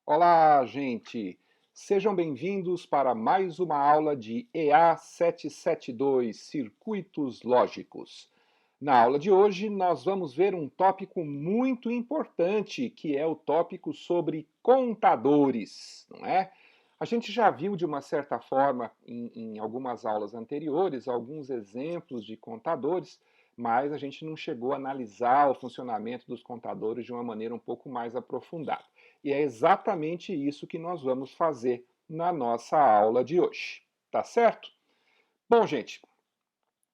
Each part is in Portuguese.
Olá, gente! Sejam bem-vindos para mais uma aula de EA 772, Circuitos Lógicos. Na aula de hoje, nós vamos ver um tópico muito importante, que é o tópico sobre contadores, não é? A gente já viu, de uma certa forma, em algumas aulas anteriores, alguns exemplos de contadores, mas a gente não chegou a analisar o funcionamento dos contadores de uma maneira um pouco mais aprofundada. E é exatamente isso que nós vamos fazer na nossa aula de hoje, tá certo? Bom, gente,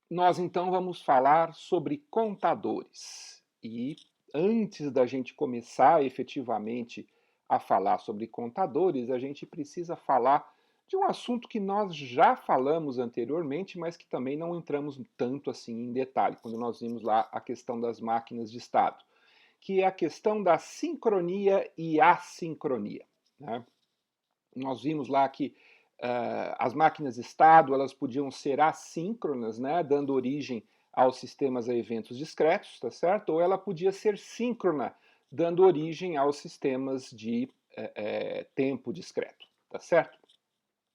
nós então vamos falar sobre contadores. E antes da gente começar efetivamente a falar sobre contadores, a gente precisa falar de um assunto que nós já falamos anteriormente, mas que também não entramos tanto assim em detalhe, quando nós vimos lá a questão das máquinas de estado, que é a questão da sincronia e assincronia, né? Nós vimos lá que as máquinas de estado elas podiam ser assíncronas, né, dando origem aos sistemas a eventos discretos, tá certo? Ou ela podia ser síncrona, dando origem aos sistemas de tempo discreto, tá certo?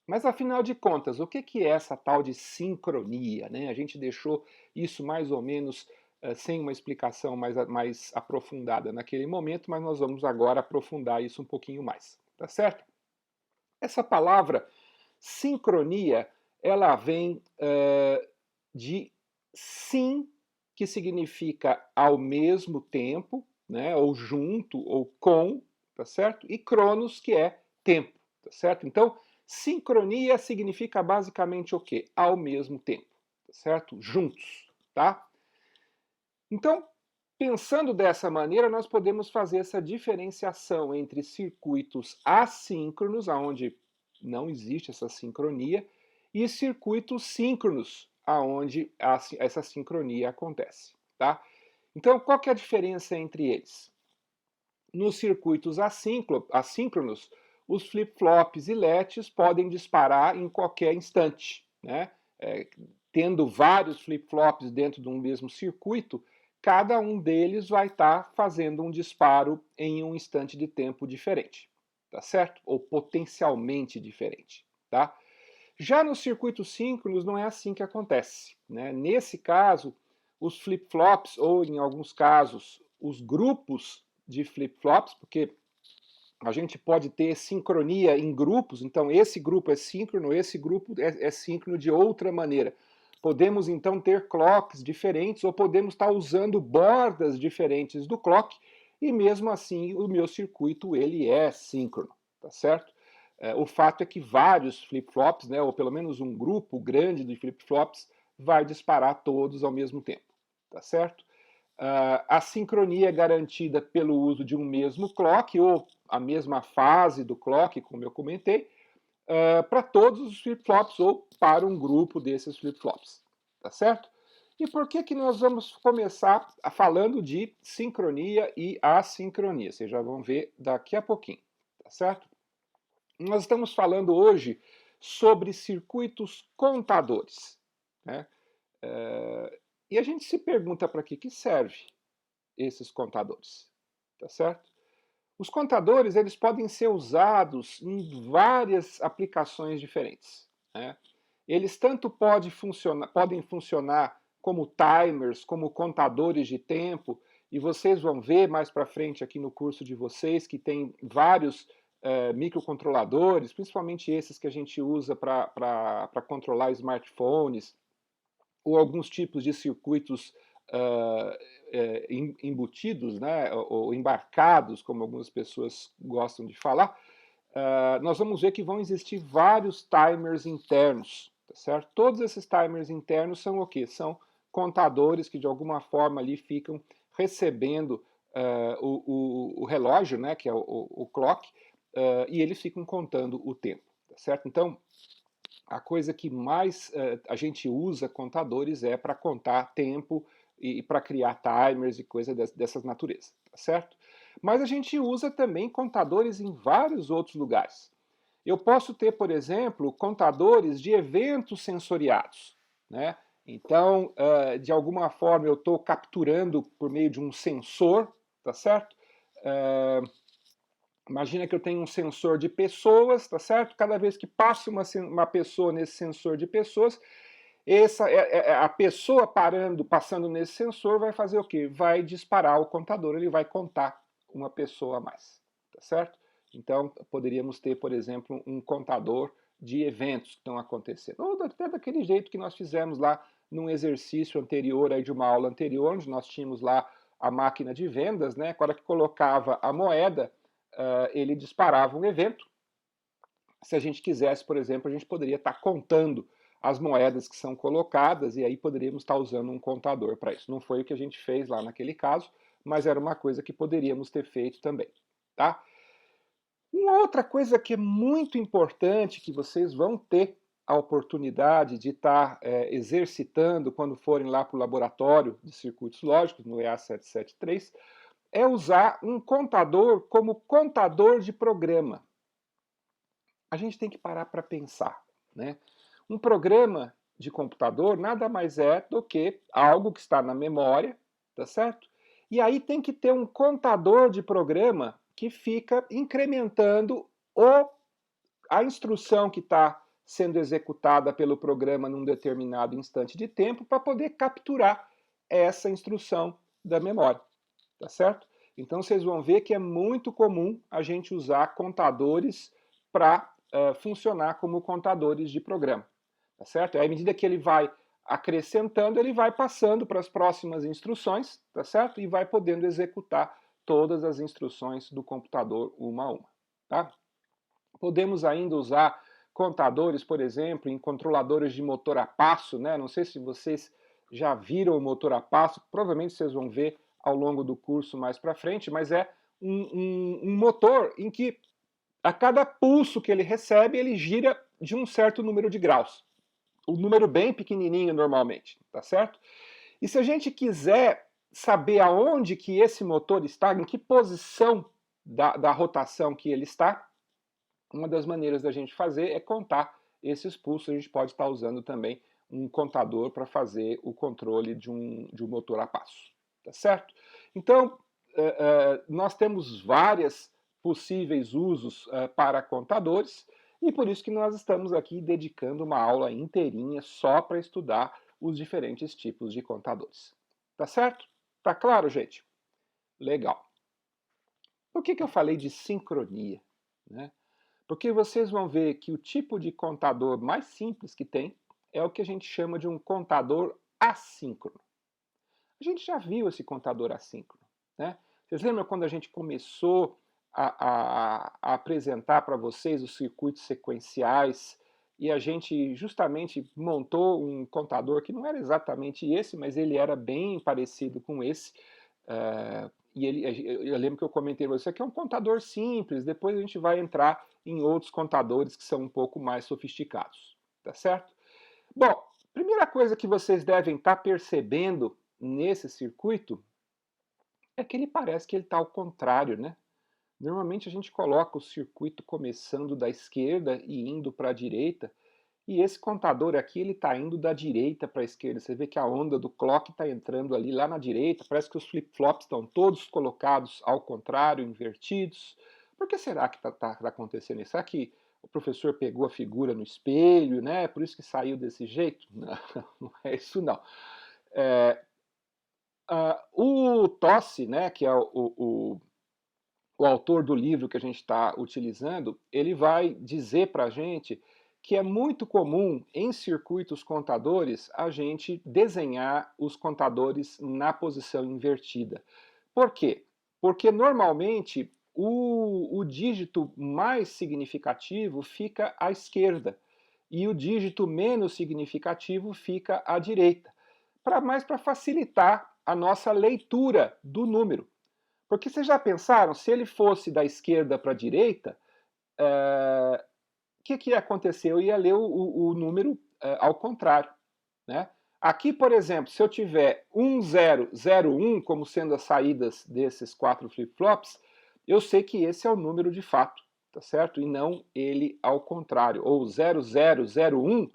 Mas afinal de contas, o que é essa tal de sincronia, né? A gente deixou isso mais ou menos sem uma explicação mais aprofundada naquele momento, mas nós vamos agora aprofundar isso um pouquinho mais, tá certo? Essa palavra sincronia, ela vem de sim, que significa ao mesmo tempo, né, ou junto, ou com, tá certo? E cronos, que é tempo, tá certo? Então, sincronia significa basicamente o quê? Ao mesmo tempo, tá certo? Juntos, tá? Então, pensando dessa maneira, nós podemos fazer essa diferenciação entre circuitos assíncronos, onde não existe essa sincronia, e circuitos síncronos, onde essa sincronia acontece. Tá? Então, qual que é a diferença entre eles? Nos circuitos assíncronos, os flip-flops e LEDs podem disparar em qualquer instante. Né? Tendo vários flip-flops dentro de um mesmo circuito, cada um deles vai estar fazendo um disparo em um instante de tempo diferente, tá certo? Ou potencialmente diferente, tá? Já nos circuitos síncronos não é assim que acontece, né? Nesse caso, os flip-flops, ou em alguns casos, os grupos de flip-flops, porque a gente pode ter sincronia em grupos, então esse grupo é síncrono, esse grupo é síncrono de outra maneira. Podemos então ter clocks diferentes ou podemos estar usando bordas diferentes do clock e mesmo assim o meu circuito ele é síncrono, tá certo? O fato é que vários flip-flops, né, ou pelo menos um grupo grande de flip-flops, vai disparar todos ao mesmo tempo, tá certo? A sincronia é garantida pelo uso de um mesmo clock ou a mesma fase do clock, como eu comentei, para todos os flip-flops ou para um grupo desses flip-flops, tá certo? E por que nós vamos começar falando de sincronia e assincronia? Vocês já vão ver daqui a pouquinho, tá certo? Nós estamos falando hoje sobre circuitos contadores, né? E a gente se pergunta para que serve esses contadores, tá certo? Os contadores eles podem ser usados em várias aplicações diferentes, né? Eles tanto podem funcionar como timers, como contadores de tempo, e vocês vão ver mais para frente aqui no curso de vocês que tem vários microcontroladores, principalmente esses que a gente usa para controlar smartphones, ou alguns tipos de circuitos embutidos, né, ou embarcados, como algumas pessoas gostam de falar, nós vamos ver que vão existir vários timers internos, tá certo? Todos esses timers internos são o quê? São contadores que de alguma forma ali ficam recebendo o relógio, né, que é o clock, e eles ficam contando o tempo, tá certo? Então, a coisa que mais a gente usa contadores é para contar tempo e para criar timers e coisas dessas naturezas, tá certo? Mas a gente usa também contadores em vários outros lugares. Eu posso ter, por exemplo, contadores de eventos sensoriados, né? Então, de alguma forma, eu estou capturando por meio de um sensor, tá certo? Imagina que eu tenho um sensor de pessoas, tá certo? Cada vez que passa uma pessoa nesse sensor de pessoas, a pessoa passando nesse sensor vai fazer o quê? Vai disparar o contador, ele vai contar uma pessoa a mais, tá certo? Então, poderíamos ter, por exemplo, um contador de eventos que estão acontecendo. Ou até daquele jeito que nós fizemos lá num exercício anterior, aí de uma aula anterior, onde nós tínhamos lá a máquina de vendas, né? Quando que colocava a moeda, ele disparava um evento. Se a gente quisesse, por exemplo, a gente poderia estar contando as moedas que são colocadas e aí poderíamos estar usando um contador para isso. Não foi o que a gente fez lá naquele caso, mas era uma coisa que poderíamos ter feito também, tá? Uma outra coisa que é muito importante, que vocês vão ter a oportunidade de estar exercitando quando forem lá para o laboratório de circuitos lógicos, no EA773, é usar um contador como contador de programa. A gente tem que parar para pensar, né? Um programa de computador nada mais é do que algo que está na memória, tá certo? E aí tem que ter um contador de programa que fica incrementando a instrução que está sendo executada pelo programa num determinado instante de tempo para poder capturar essa instrução da memória, tá certo? Então vocês vão ver que é muito comum a gente usar contadores para funcionar como contadores de programa, tá certo? Aí, à medida que ele vai acrescentando, ele vai passando para as próximas instruções, tá certo? E vai podendo executar todas as instruções do computador uma a uma, tá? Podemos ainda usar contadores, por exemplo, em controladores de motor a passo, né? Não sei se vocês já viram o motor a passo, provavelmente vocês vão ver ao longo do curso mais para frente, mas é um motor em que a cada pulso que ele recebe, ele gira de um certo número de graus. Um número bem pequenininho normalmente, tá certo? E se a gente quiser saber aonde que esse motor está, em que posição da rotação que ele está, uma das maneiras da gente fazer é contar esses pulsos. A gente pode estar usando também um contador para fazer o controle de um motor a passo, tá certo? Então, nós temos várias possíveis usos para contadores e por isso que nós estamos aqui dedicando uma aula inteirinha só para estudar os diferentes tipos de contadores. Tá certo? Tá claro, gente? Legal. Por que eu falei de sincronia, né? Porque vocês vão ver que o tipo de contador mais simples que tem é o que a gente chama de um contador assíncrono. A gente já viu esse contador assíncrono, né? Vocês lembram quando a gente começou a apresentar para vocês os circuitos sequenciais e a gente justamente montou um contador que não era exatamente esse, mas ele era bem parecido com esse. Eu lembro que eu comentei para você que é um contador simples, depois a gente vai entrar em outros contadores que são um pouco mais sofisticados, tá certo? Bom, primeira coisa que vocês devem estar percebendo nesse circuito é que ele parece que ele está ao contrário, né? Normalmente a gente coloca o circuito começando da esquerda e indo para a direita, e esse contador aqui ele está indo da direita para a esquerda. Você vê que a onda do clock está entrando ali lá na direita, parece que os flip-flops estão todos colocados ao contrário, invertidos. Por que será que está acontecendo isso? Será que o professor pegou a figura no espelho, né? Por isso que saiu desse jeito? Não, não é isso não. O Tosse, né, que é o autor do livro que a gente está utilizando, ele vai dizer para a gente que é muito comum em circuitos contadores a gente desenhar os contadores na posição invertida. Por quê? Porque normalmente o dígito mais significativo fica à esquerda e o dígito menos significativo fica à direita, mais para facilitar a nossa leitura do número. Porque vocês já pensaram, se ele fosse da esquerda para a direita, o que ia acontecer? Eu ia ler o número ao contrário, né? Aqui, por exemplo, se eu tiver 1001 como sendo as saídas desses 4 flip-flops, eu sei que esse é o número de fato, tá certo? E não ele ao contrário. Ou 0001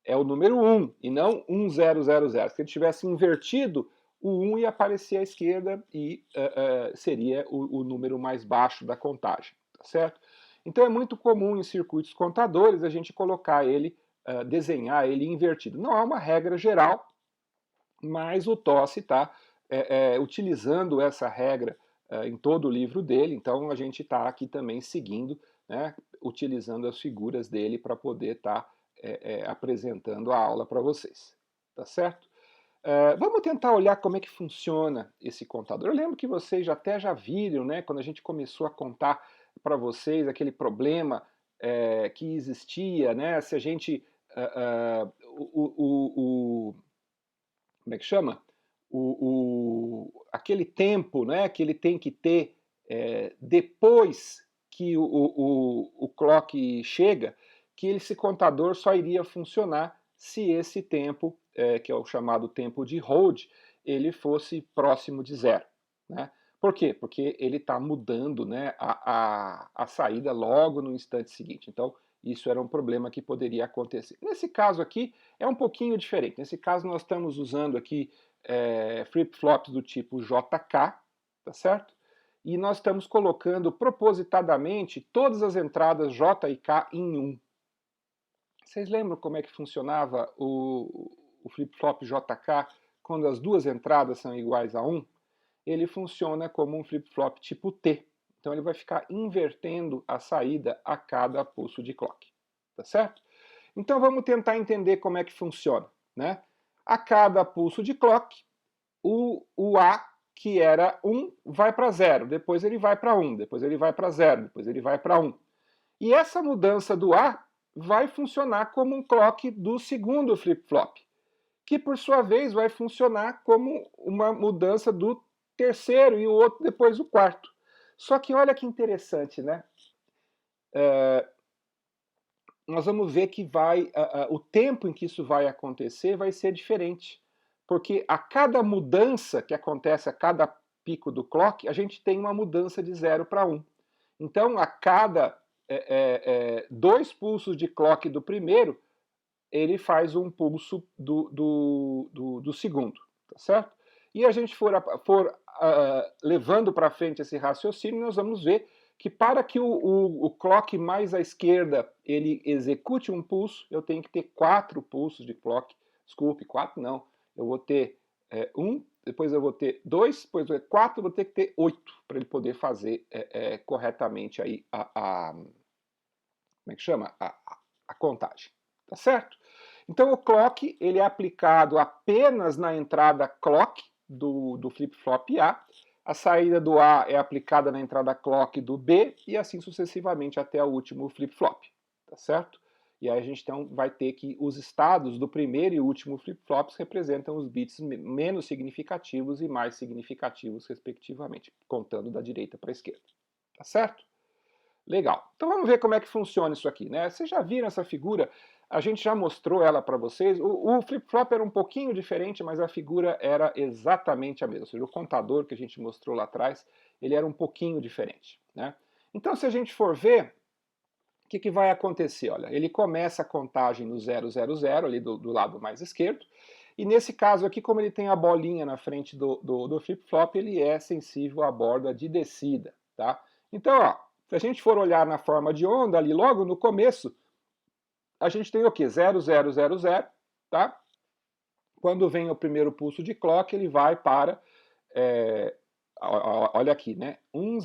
é o número 1 e não 1000. Se ele tivesse invertido, o 1 ia aparecer à esquerda e seria o número mais baixo da contagem, tá certo? Então é muito comum em circuitos contadores a gente colocar ele, desenhar ele invertido. Não há uma regra geral, mas o Tossi está utilizando essa regra em todo o livro dele, então a gente está aqui também seguindo, né, utilizando as figuras dele para poder estar apresentando a aula para vocês, tá certo? Vamos tentar olhar como é que funciona esse contador. Eu lembro que vocês até já viram, né, quando a gente começou a contar para vocês aquele problema que existia, né, se a gente... como é que chama? Aquele tempo, né, que ele tem que ter depois que o clock chega, que esse contador só iria funcionar se esse tempo, que é o chamado tempo de hold, ele fosse próximo de zero. Né? Por quê? Porque ele está mudando, né, a saída logo no instante seguinte. Então, isso era um problema que poderia acontecer. Nesse caso aqui, é um pouquinho diferente. Nesse caso, nós estamos usando aqui flip-flops do tipo JK, tá certo? E nós estamos colocando propositadamente todas as entradas J e K em 1. Vocês lembram como é que funcionava o flip-flop JK quando as duas entradas são iguais a 1? Ele funciona como um flip-flop tipo T. Então ele vai ficar invertendo a saída a cada pulso de clock. Tá certo? Então vamos tentar entender como é que funciona. Né? A cada pulso de clock, o A, que era 1, vai para 0. Depois ele vai para 1. Depois ele vai para 0. Depois ele vai para 1. E essa mudança do A vai funcionar como um clock do segundo flip-flop, que por sua vez vai funcionar como uma mudança do terceiro e o outro depois o quarto. Só que olha que interessante, né? Nós vamos ver que o tempo em que isso vai acontecer vai ser diferente. Porque a cada mudança que acontece a cada pico do clock, a gente tem uma mudança de 0 para 1. Então, a cada 2 pulsos de clock do primeiro, ele faz um pulso do segundo, tá certo? E a gente for levando para frente esse raciocínio, nós vamos ver que para que o clock mais à esquerda ele execute um pulso, eu tenho que ter 4 pulsos de clock. Desculpe, 4 não. Eu vou ter 1, depois eu vou ter 2, depois eu vou ter 4, vou ter que ter 8 para ele poder fazer corretamente aí como é que chama? A contagem. Tá certo? Então o clock ele é aplicado apenas na entrada clock do flip-flop A saída do A é aplicada na entrada clock do B e assim sucessivamente até o último flip-flop, tá certo? E aí a gente então vai ter que os estados do primeiro e último flip-flops representam os bits menos significativos e mais significativos, respectivamente, contando da direita para a esquerda, tá certo? Legal. Então vamos ver como é que funciona isso aqui, né? Vocês já viram essa figura? A gente já mostrou ela para vocês. O flip-flop era um pouquinho diferente, mas a figura era exatamente a mesma. Ou seja, o contador que a gente mostrou lá atrás, ele era um pouquinho diferente, né? Então se a gente for ver, o que vai acontecer? Olha, ele começa a contagem no 000, ali do lado mais esquerdo, e nesse caso aqui, como ele tem a bolinha na frente do flip-flop, ele é sensível à borda de descida, tá? Então, ó, se a gente for olhar na forma de onda, ali logo no começo, a gente tem o quê? 0000, tá? Quando vem o primeiro pulso de clock, ele vai para, olha aqui, né? 1000.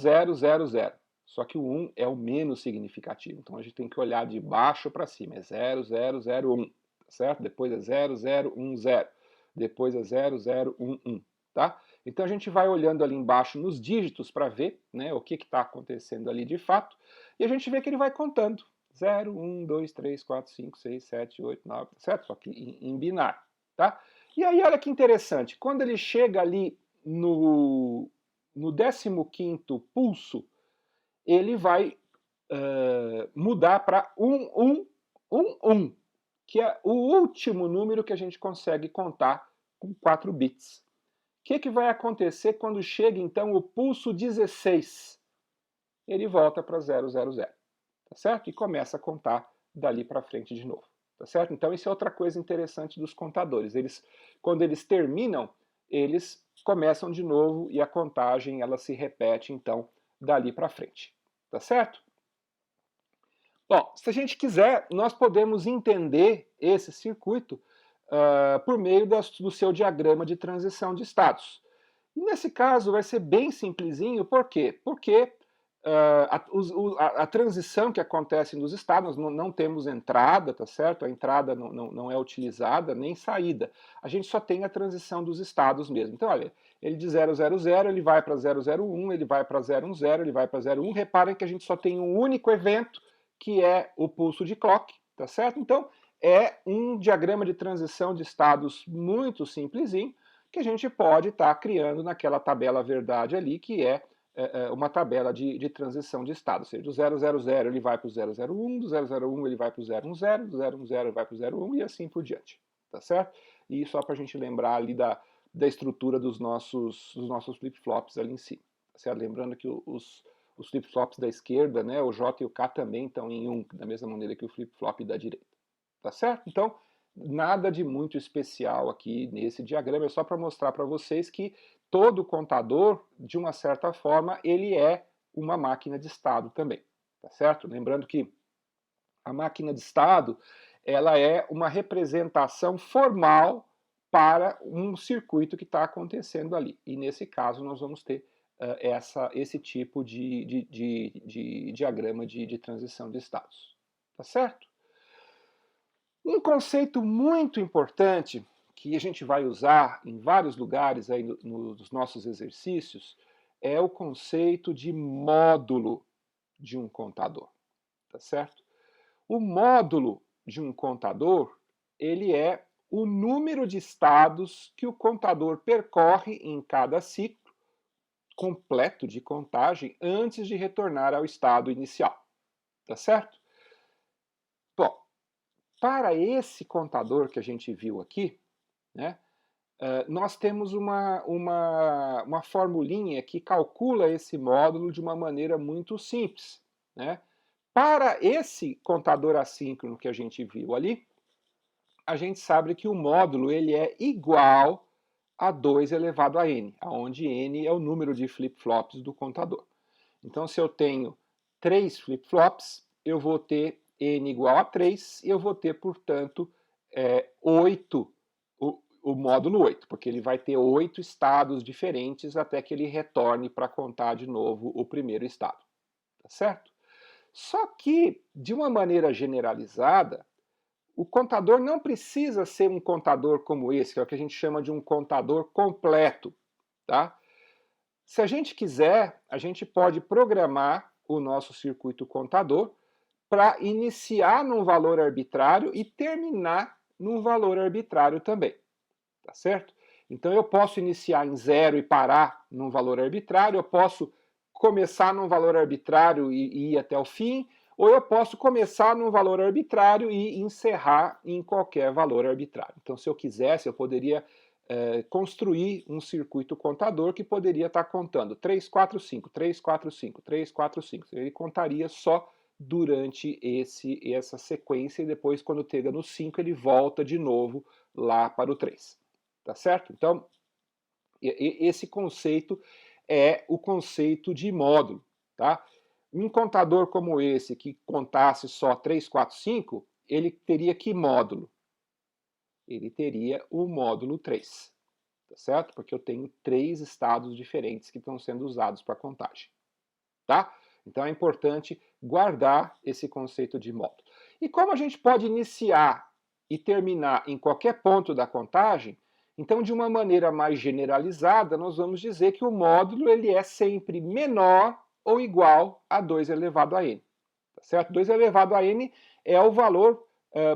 Só que o 1 é o menos significativo, então a gente tem que olhar de baixo para cima, é 0001, certo? Depois é 0010, depois é 0011, tá? Então a gente vai olhando ali embaixo nos dígitos para ver, né, o que está acontecendo ali de fato, e a gente vê que ele vai contando. 0, 1, 2, 3, 4, 5, 6, 7, 8, 9, certo? Só que em binário, tá? E aí olha que interessante, quando ele chega ali no 15º pulso, ele vai mudar para 1111, que é o último número que a gente consegue contar com 4 bits. O que vai acontecer quando chega, então, o pulso 16? Ele volta para 000, tá certo? E começa a contar dali para frente de novo, tá certo? Então, isso é outra coisa interessante dos contadores. Quando eles terminam, eles começam de novo e a contagem ela se repete, então, dali para frente, tá certo? Bom, se a gente quiser, nós podemos entender esse circuito por meio do seu diagrama de transição de estados. E nesse caso vai ser bem simplesinho, por quê? Porque a transição que acontece nos estados, não temos entrada, tá certo? A entrada não é utilizada, nem saída. A gente só tem a transição dos estados mesmo. Então, olha, ele de 000, ele vai para 001, ele vai para 010, ele vai para 01. Reparem que a gente só tem um único evento, que é o pulso de clock, tá certo? Então, é um diagrama de transição de estados muito simplesinho, que a gente pode estar criando naquela tabela verdade ali, que é uma tabela de transição de estado. Ou seja, do 000 ele vai para o 001, do 001 ele vai para o 010, do 010 ele vai para o 01 e assim por diante. Tá certo? E só para a gente lembrar ali da estrutura dos nossos flip-flops ali em cima. Tá certo? Lembrando que os flip-flops da esquerda, né, o J e o K também estão em 1, da mesma maneira que o flip-flop da direita. Tá certo? Então, nada de muito especial aqui nesse diagrama, é só para mostrar para vocês que todo contador, de uma certa forma, ele é uma máquina de estado também, tá certo? Lembrando que a máquina de estado, ela é uma representação formal para um circuito que está acontecendo ali. E nesse caso nós vamos ter esse tipo de diagrama de transição de estados, tá certo? Um conceito muito importante que a gente vai usar em vários lugares aí nos nossos exercícios é o conceito de módulo de um contador, tá certo? O módulo de um contador, ele é o número de estados que o contador percorre em cada ciclo completo de contagem antes de retornar ao estado inicial, tá certo? Bom, para esse contador que a gente viu aqui, né, nós temos uma formulinha que calcula esse módulo de uma maneira muito simples, né? Para esse contador assíncrono que a gente viu ali, a gente sabe que o módulo ele é igual a 2 elevado a n, onde n é o número de flip-flops do contador. Então, se eu tenho 3 flip-flops, eu vou ter n igual a 3 e eu vou ter, portanto, 8, o módulo 8, porque ele vai ter 8 estados diferentes até que ele retorne para contar de novo o primeiro estado. Tá certo? Só que, de uma maneira generalizada, o contador não precisa ser um contador como esse, que é o que a gente chama de um contador completo, tá? Se a gente quiser, a gente pode programar o nosso circuito contador para iniciar num valor arbitrário e terminar num valor arbitrário também, tá certo? Então eu posso iniciar em 0 e parar num valor arbitrário, eu posso começar num valor arbitrário e ir até o fim, ou eu posso começar num valor arbitrário e encerrar em qualquer valor arbitrário. Então, se eu quisesse, eu poderia construir um circuito contador que poderia estar contando 3, 4, 5, 3, 4, 5, 3, 4, 5. Ele contaria só durante essa sequência e depois, quando chega no 5, ele volta de novo lá para o 3. Tá certo? Então, esse conceito é o conceito de módulo, tá? Um contador como esse, que contasse só 3, 4, 5, ele teria que módulo? Ele teria o módulo 3, tá certo? Porque eu tenho 3 estados diferentes que estão sendo usados para contagem, tá? Então é importante guardar esse conceito de módulo. E como a gente pode iniciar e terminar em qualquer ponto da contagem, então de uma maneira mais generalizada, nós vamos dizer que o módulo ele é sempre menor ou igual a 2 elevado a n. Tá certo? 2 elevado a n é o valor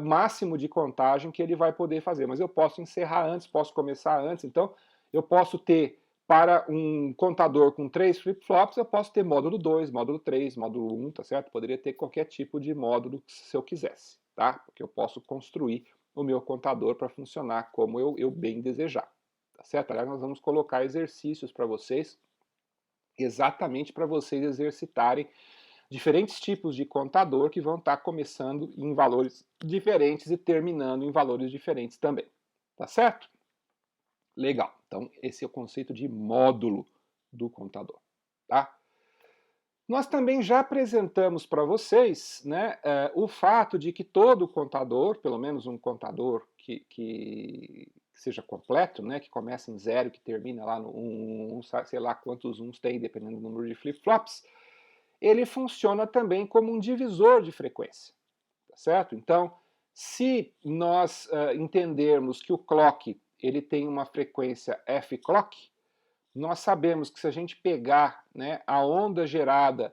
máximo de contagem que ele vai poder fazer, mas eu posso encerrar antes, posso começar antes, então eu posso ter, para um contador com 3 flip-flops, eu posso ter módulo 2, módulo 3, módulo 1, tá certo? Poderia ter qualquer tipo de módulo se eu quisesse, tá? Porque eu posso construir o meu contador para funcionar como eu bem desejar, tá certo? Aliás, nós vamos colocar exercícios para vocês, exatamente para vocês exercitarem diferentes tipos de contador que vão estar começando em valores diferentes e terminando em valores diferentes também. Tá certo? Legal. Então, esse é o conceito de módulo do contador. Tá? Nós também já apresentamos para vocês, né, o fato de que todo contador, pelo menos um contador que seja completo, né, que começa em 0, que termina lá no 1, sei lá quantos uns tem, dependendo do número de flip-flops, ele funciona também como um divisor de frequência, tá certo? Então, se nós entendermos que o clock ele tem uma frequência f-clock, nós sabemos que se a gente pegar, né, a onda gerada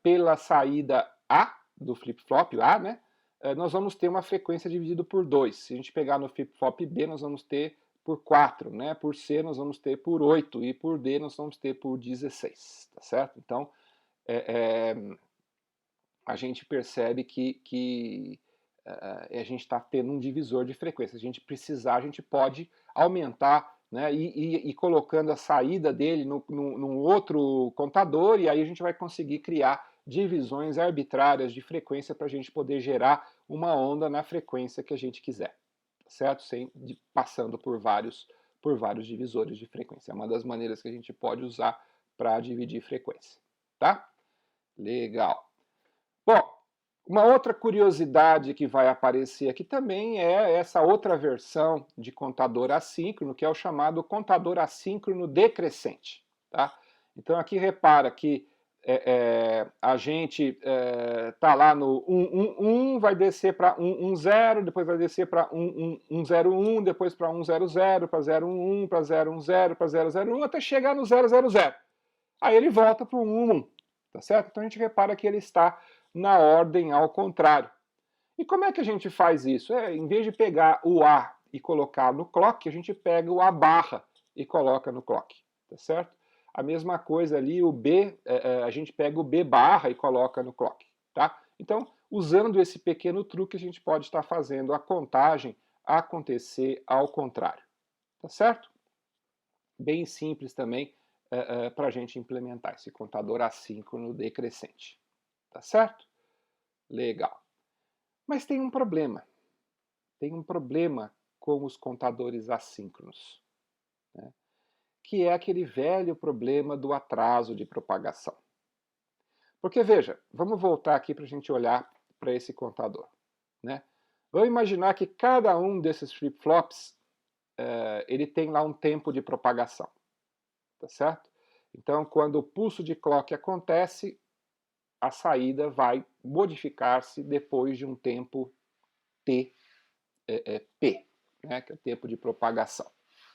pela saída A do flip-flop A, né, nós vamos ter uma frequência dividida por 2. Se a gente pegar no flip-flop B, nós vamos ter por 4, né? Por C nós vamos ter por 8 e por D nós vamos ter por 16, tá certo? Então, a gente percebe que a gente está tendo um divisor de frequência. Se a gente precisar, a gente pode aumentar, né, e colocando a saída dele num outro contador, e aí a gente vai conseguir criar divisões arbitrárias de frequência para a gente poder gerar uma onda na frequência que a gente quiser, certo? Passando por vários divisores de frequência. É uma das maneiras que a gente pode usar para dividir frequência, tá? Legal. Bom, uma outra curiosidade que vai aparecer aqui também é essa outra versão de contador assíncrono, que é o chamado contador assíncrono decrescente. Tá? Então aqui repara que a gente está lá no 111, vai descer para 110, depois vai descer para 101, depois para 100, para 011, para 010, para 001, até chegar no 000. Aí ele volta para o 111, tá certo? Então a gente repara que ele está na ordem ao contrário. E como é que a gente faz isso? Em vez de pegar o A e colocar no clock, a gente pega o A barra e coloca no clock, tá certo? A mesma coisa ali, o B, a gente pega o B barra e coloca no clock, tá? Então, usando esse pequeno truque, a gente pode estar fazendo a contagem acontecer ao contrário, tá certo? Bem simples também para a gente implementar esse contador assíncrono decrescente. Tá certo? Legal. Mas tem um problema. Tem um problema com os contadores assíncronos, né? Que é aquele velho problema do atraso de propagação. Porque, veja, vamos voltar aqui para a gente olhar para esse contador, né? Vamos imaginar que cada um desses flip-flops ele tem lá um tempo de propagação, tá certo? Então, quando o pulso de clock acontece, a saída vai modificar-se depois de um tempo T, P, né, que é o tempo de propagação,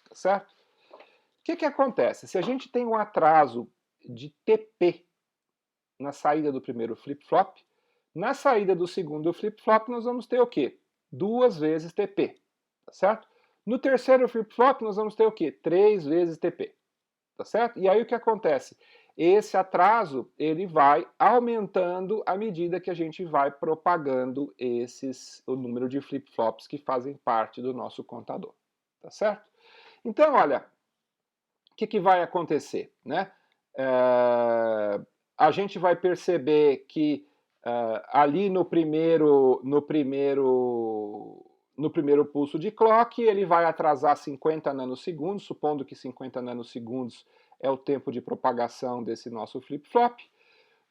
tá certo? O que acontece? Se a gente tem um atraso de TP na saída do primeiro flip-flop, na saída do segundo flip-flop nós vamos ter o quê? 2 vezes TP, tá certo? No terceiro flip-flop nós vamos ter o quê? 3 vezes TP, tá certo? E aí o que acontece? Esse atraso ele vai aumentando à medida que a gente vai propagando o número de flip-flops que fazem parte do nosso contador, tá certo? Então, olha, o que vai acontecer, né? A gente vai perceber que ali no primeiro pulso de clock ele vai atrasar 50 nanosegundos, supondo que 50 nanosegundos é o tempo de propagação desse nosso flip-flop.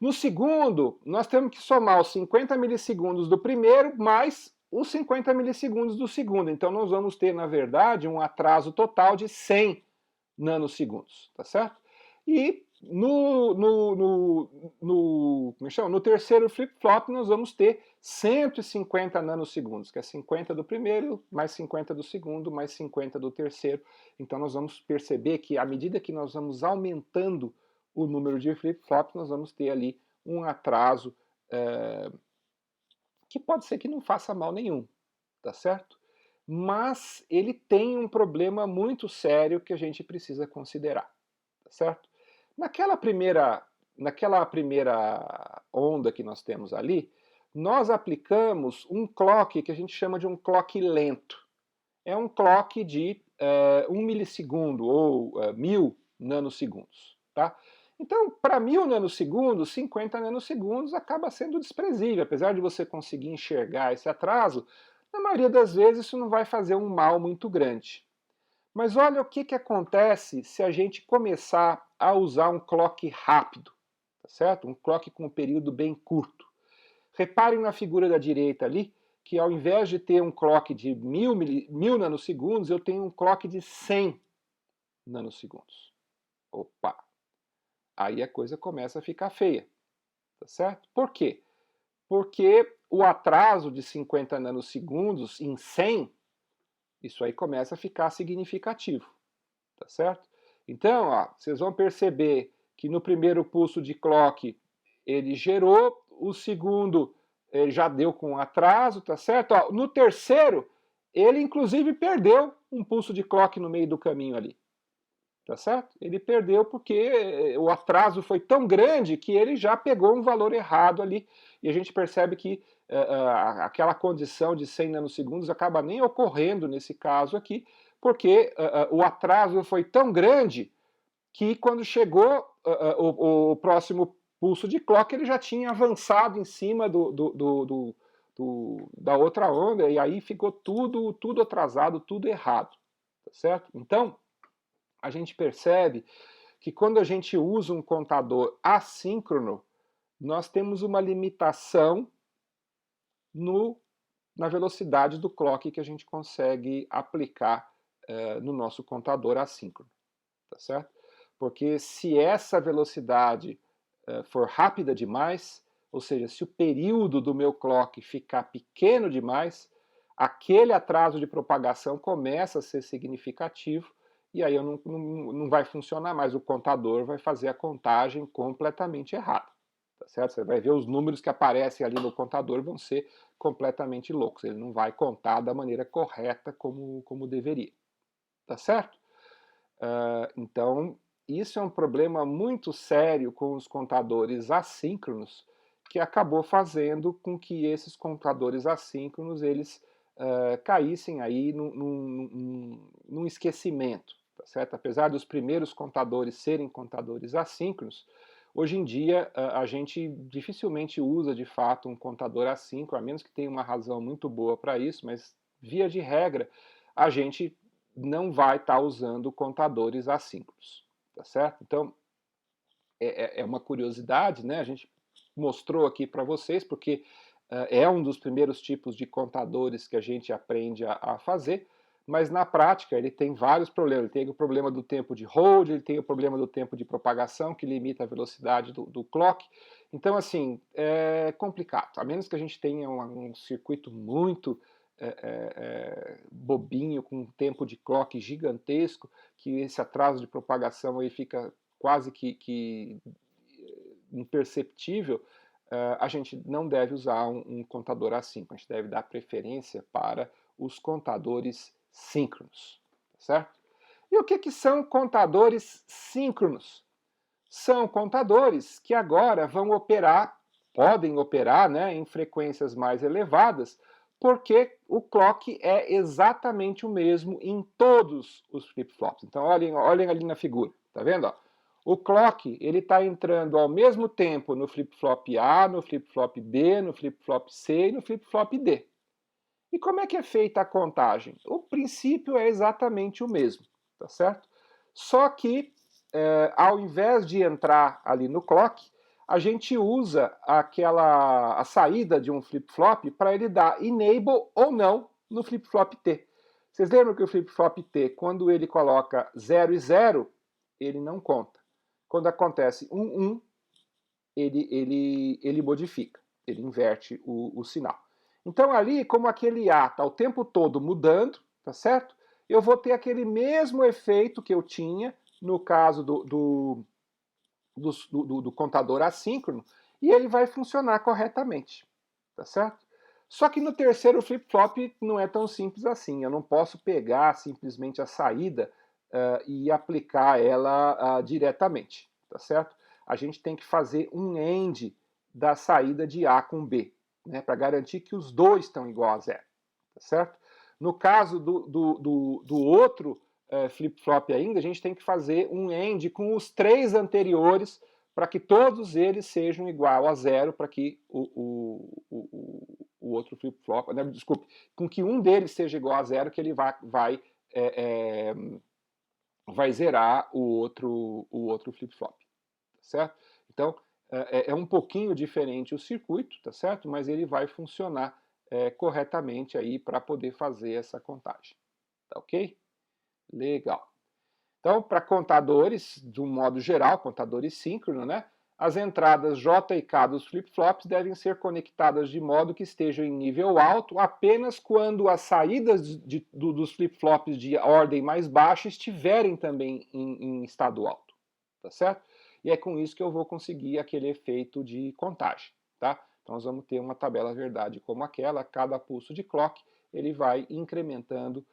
No segundo, nós temos que somar os 50 milissegundos do primeiro mais os 50 milissegundos do segundo. Então nós vamos ter, na verdade, um atraso total de 100 nanosegundos, tá certo? E no terceiro flip-flop nós vamos ter 150 nanosegundos, que é 50 do primeiro, mais 50 do segundo, mais 50 do terceiro. Então nós vamos perceber que à medida que nós vamos aumentando o número de flip-flops, nós vamos ter ali um atraso que pode ser que não faça mal nenhum, tá certo? Mas ele tem um problema muito sério que a gente precisa considerar, tá certo? Naquela primeira onda que nós temos ali, nós aplicamos um clock que a gente chama de um clock lento. É um clock de 1 milissegundo ou 1000 nanosegundos. Tá? Então, para 1000 nanosegundos, 50 nanosegundos acaba sendo desprezível. Apesar de você conseguir enxergar esse atraso, na maioria das vezes isso não vai fazer um mal muito grande. Mas olha o que acontece se a gente começar a usar um clock rápido, tá certo? Um clock com um período bem curto. Reparem na figura da direita ali, que ao invés de ter um clock de 1000 nanosegundos, eu tenho um clock de 100 nanosegundos. Opa! Aí a coisa começa a ficar feia, tá certo? Por quê? Porque o atraso de 50 nanosegundos em 100, isso aí começa a ficar significativo, tá certo? Então, ó, vocês vão perceber que no primeiro pulso de clock ele gerou, o segundo ele já deu com atraso, tá certo? Ó, no terceiro, ele inclusive perdeu um pulso de clock no meio do caminho ali, tá certo? Ele perdeu porque o atraso foi tão grande que ele já pegou um valor errado ali, e a gente percebe que aquela condição de 100 nanosegundos acaba nem ocorrendo nesse caso aqui, porque o atraso foi tão grande que quando chegou o próximo pulso de clock, ele já tinha avançado em cima da outra onda, e aí ficou tudo atrasado, tudo errado, tá certo? Então, a gente percebe que quando a gente usa um contador assíncrono, nós temos uma limitação na velocidade do clock que a gente consegue aplicar no nosso contador assíncrono, tá certo? Porque se essa velocidade for rápida demais, ou seja, se o período do meu clock ficar pequeno demais, aquele atraso de propagação começa a ser significativo e aí não vai funcionar mais, o contador vai fazer a contagem completamente errada. Tá certo? Você vai ver os números que aparecem ali no contador vão ser completamente loucos, ele não vai contar da maneira correta como deveria. Tá certo? Então, isso é um problema muito sério com os contadores assíncronos, que acabou fazendo com que esses contadores assíncronos eles caíssem aí num esquecimento, tá certo? Apesar dos primeiros contadores serem contadores assíncronos, hoje em dia a gente dificilmente usa de fato um contador assíncrono, a menos que tenha uma razão muito boa para isso, mas via de regra a gente não vai estar usando contadores assíncronos, tá certo? Então, é uma curiosidade, né? A gente mostrou aqui para vocês, porque é um dos primeiros tipos de contadores que a gente aprende a fazer, mas na prática ele tem vários problemas. Ele tem o problema do tempo de hold, ele tem o problema do tempo de propagação, que limita a velocidade do clock. Então, assim, é complicado. A menos que a gente tenha um circuito muito bobinho, com um tempo de clock gigantesco, que esse atraso de propagação aí fica quase que imperceptível, a gente não deve usar um contador assíncrono, a gente deve dar preferência para os contadores síncronos, certo? E o que são contadores síncronos? São contadores que agora vão operar, podem operar, né, em frequências mais elevadas, porque o clock é exatamente o mesmo em todos os flip-flops. Então olhem ali na figura, tá vendo? Ó? O clock ele está entrando ao mesmo tempo no flip-flop A, no flip-flop B, no flip-flop C e no flip-flop D. E como é que é feita a contagem? O princípio é exatamente o mesmo, tá certo? Só que ao invés de entrar ali no clock, a gente usa a saída de um flip-flop para ele dar enable ou não no flip-flop T. Vocês lembram que o flip-flop T, quando ele coloca 0 e 0, ele não conta. Quando acontece 1, ele modifica, ele inverte o sinal. Então ali, como aquele A está o tempo todo mudando, tá certo? Eu vou ter aquele mesmo efeito que eu tinha no caso do contador assíncrono, e ele vai funcionar corretamente, tá certo? Só que no terceiro flip-flop não é tão simples assim. Eu não posso pegar simplesmente a saída e aplicar ela diretamente, tá certo? A gente tem que fazer um AND da saída de A com B, né, para garantir que os dois estão igual a zero, tá certo? No caso do outro flip-flop ainda, a gente tem que fazer um AND com os três anteriores para que todos eles sejam igual a zero, para que o outro flip-flop, né, desculpe, com que um deles seja igual a zero, que ele vai zerar o outro flip-flop, certo? Então, é um pouquinho diferente o circuito, tá certo? Mas ele vai funcionar corretamente aí para poder fazer essa contagem, tá ok? Legal. Então, para contadores, de um modo geral, contadores síncronos, né? As entradas J e K dos flip-flops devem ser conectadas de modo que estejam em nível alto apenas quando as saídas dos flip-flops de ordem mais baixa estiverem também em estado alto, tá certo? E é com isso que eu vou conseguir aquele efeito de contagem, tá? Então nós vamos ter uma tabela verdade como aquela, cada pulso de clock ele vai incrementando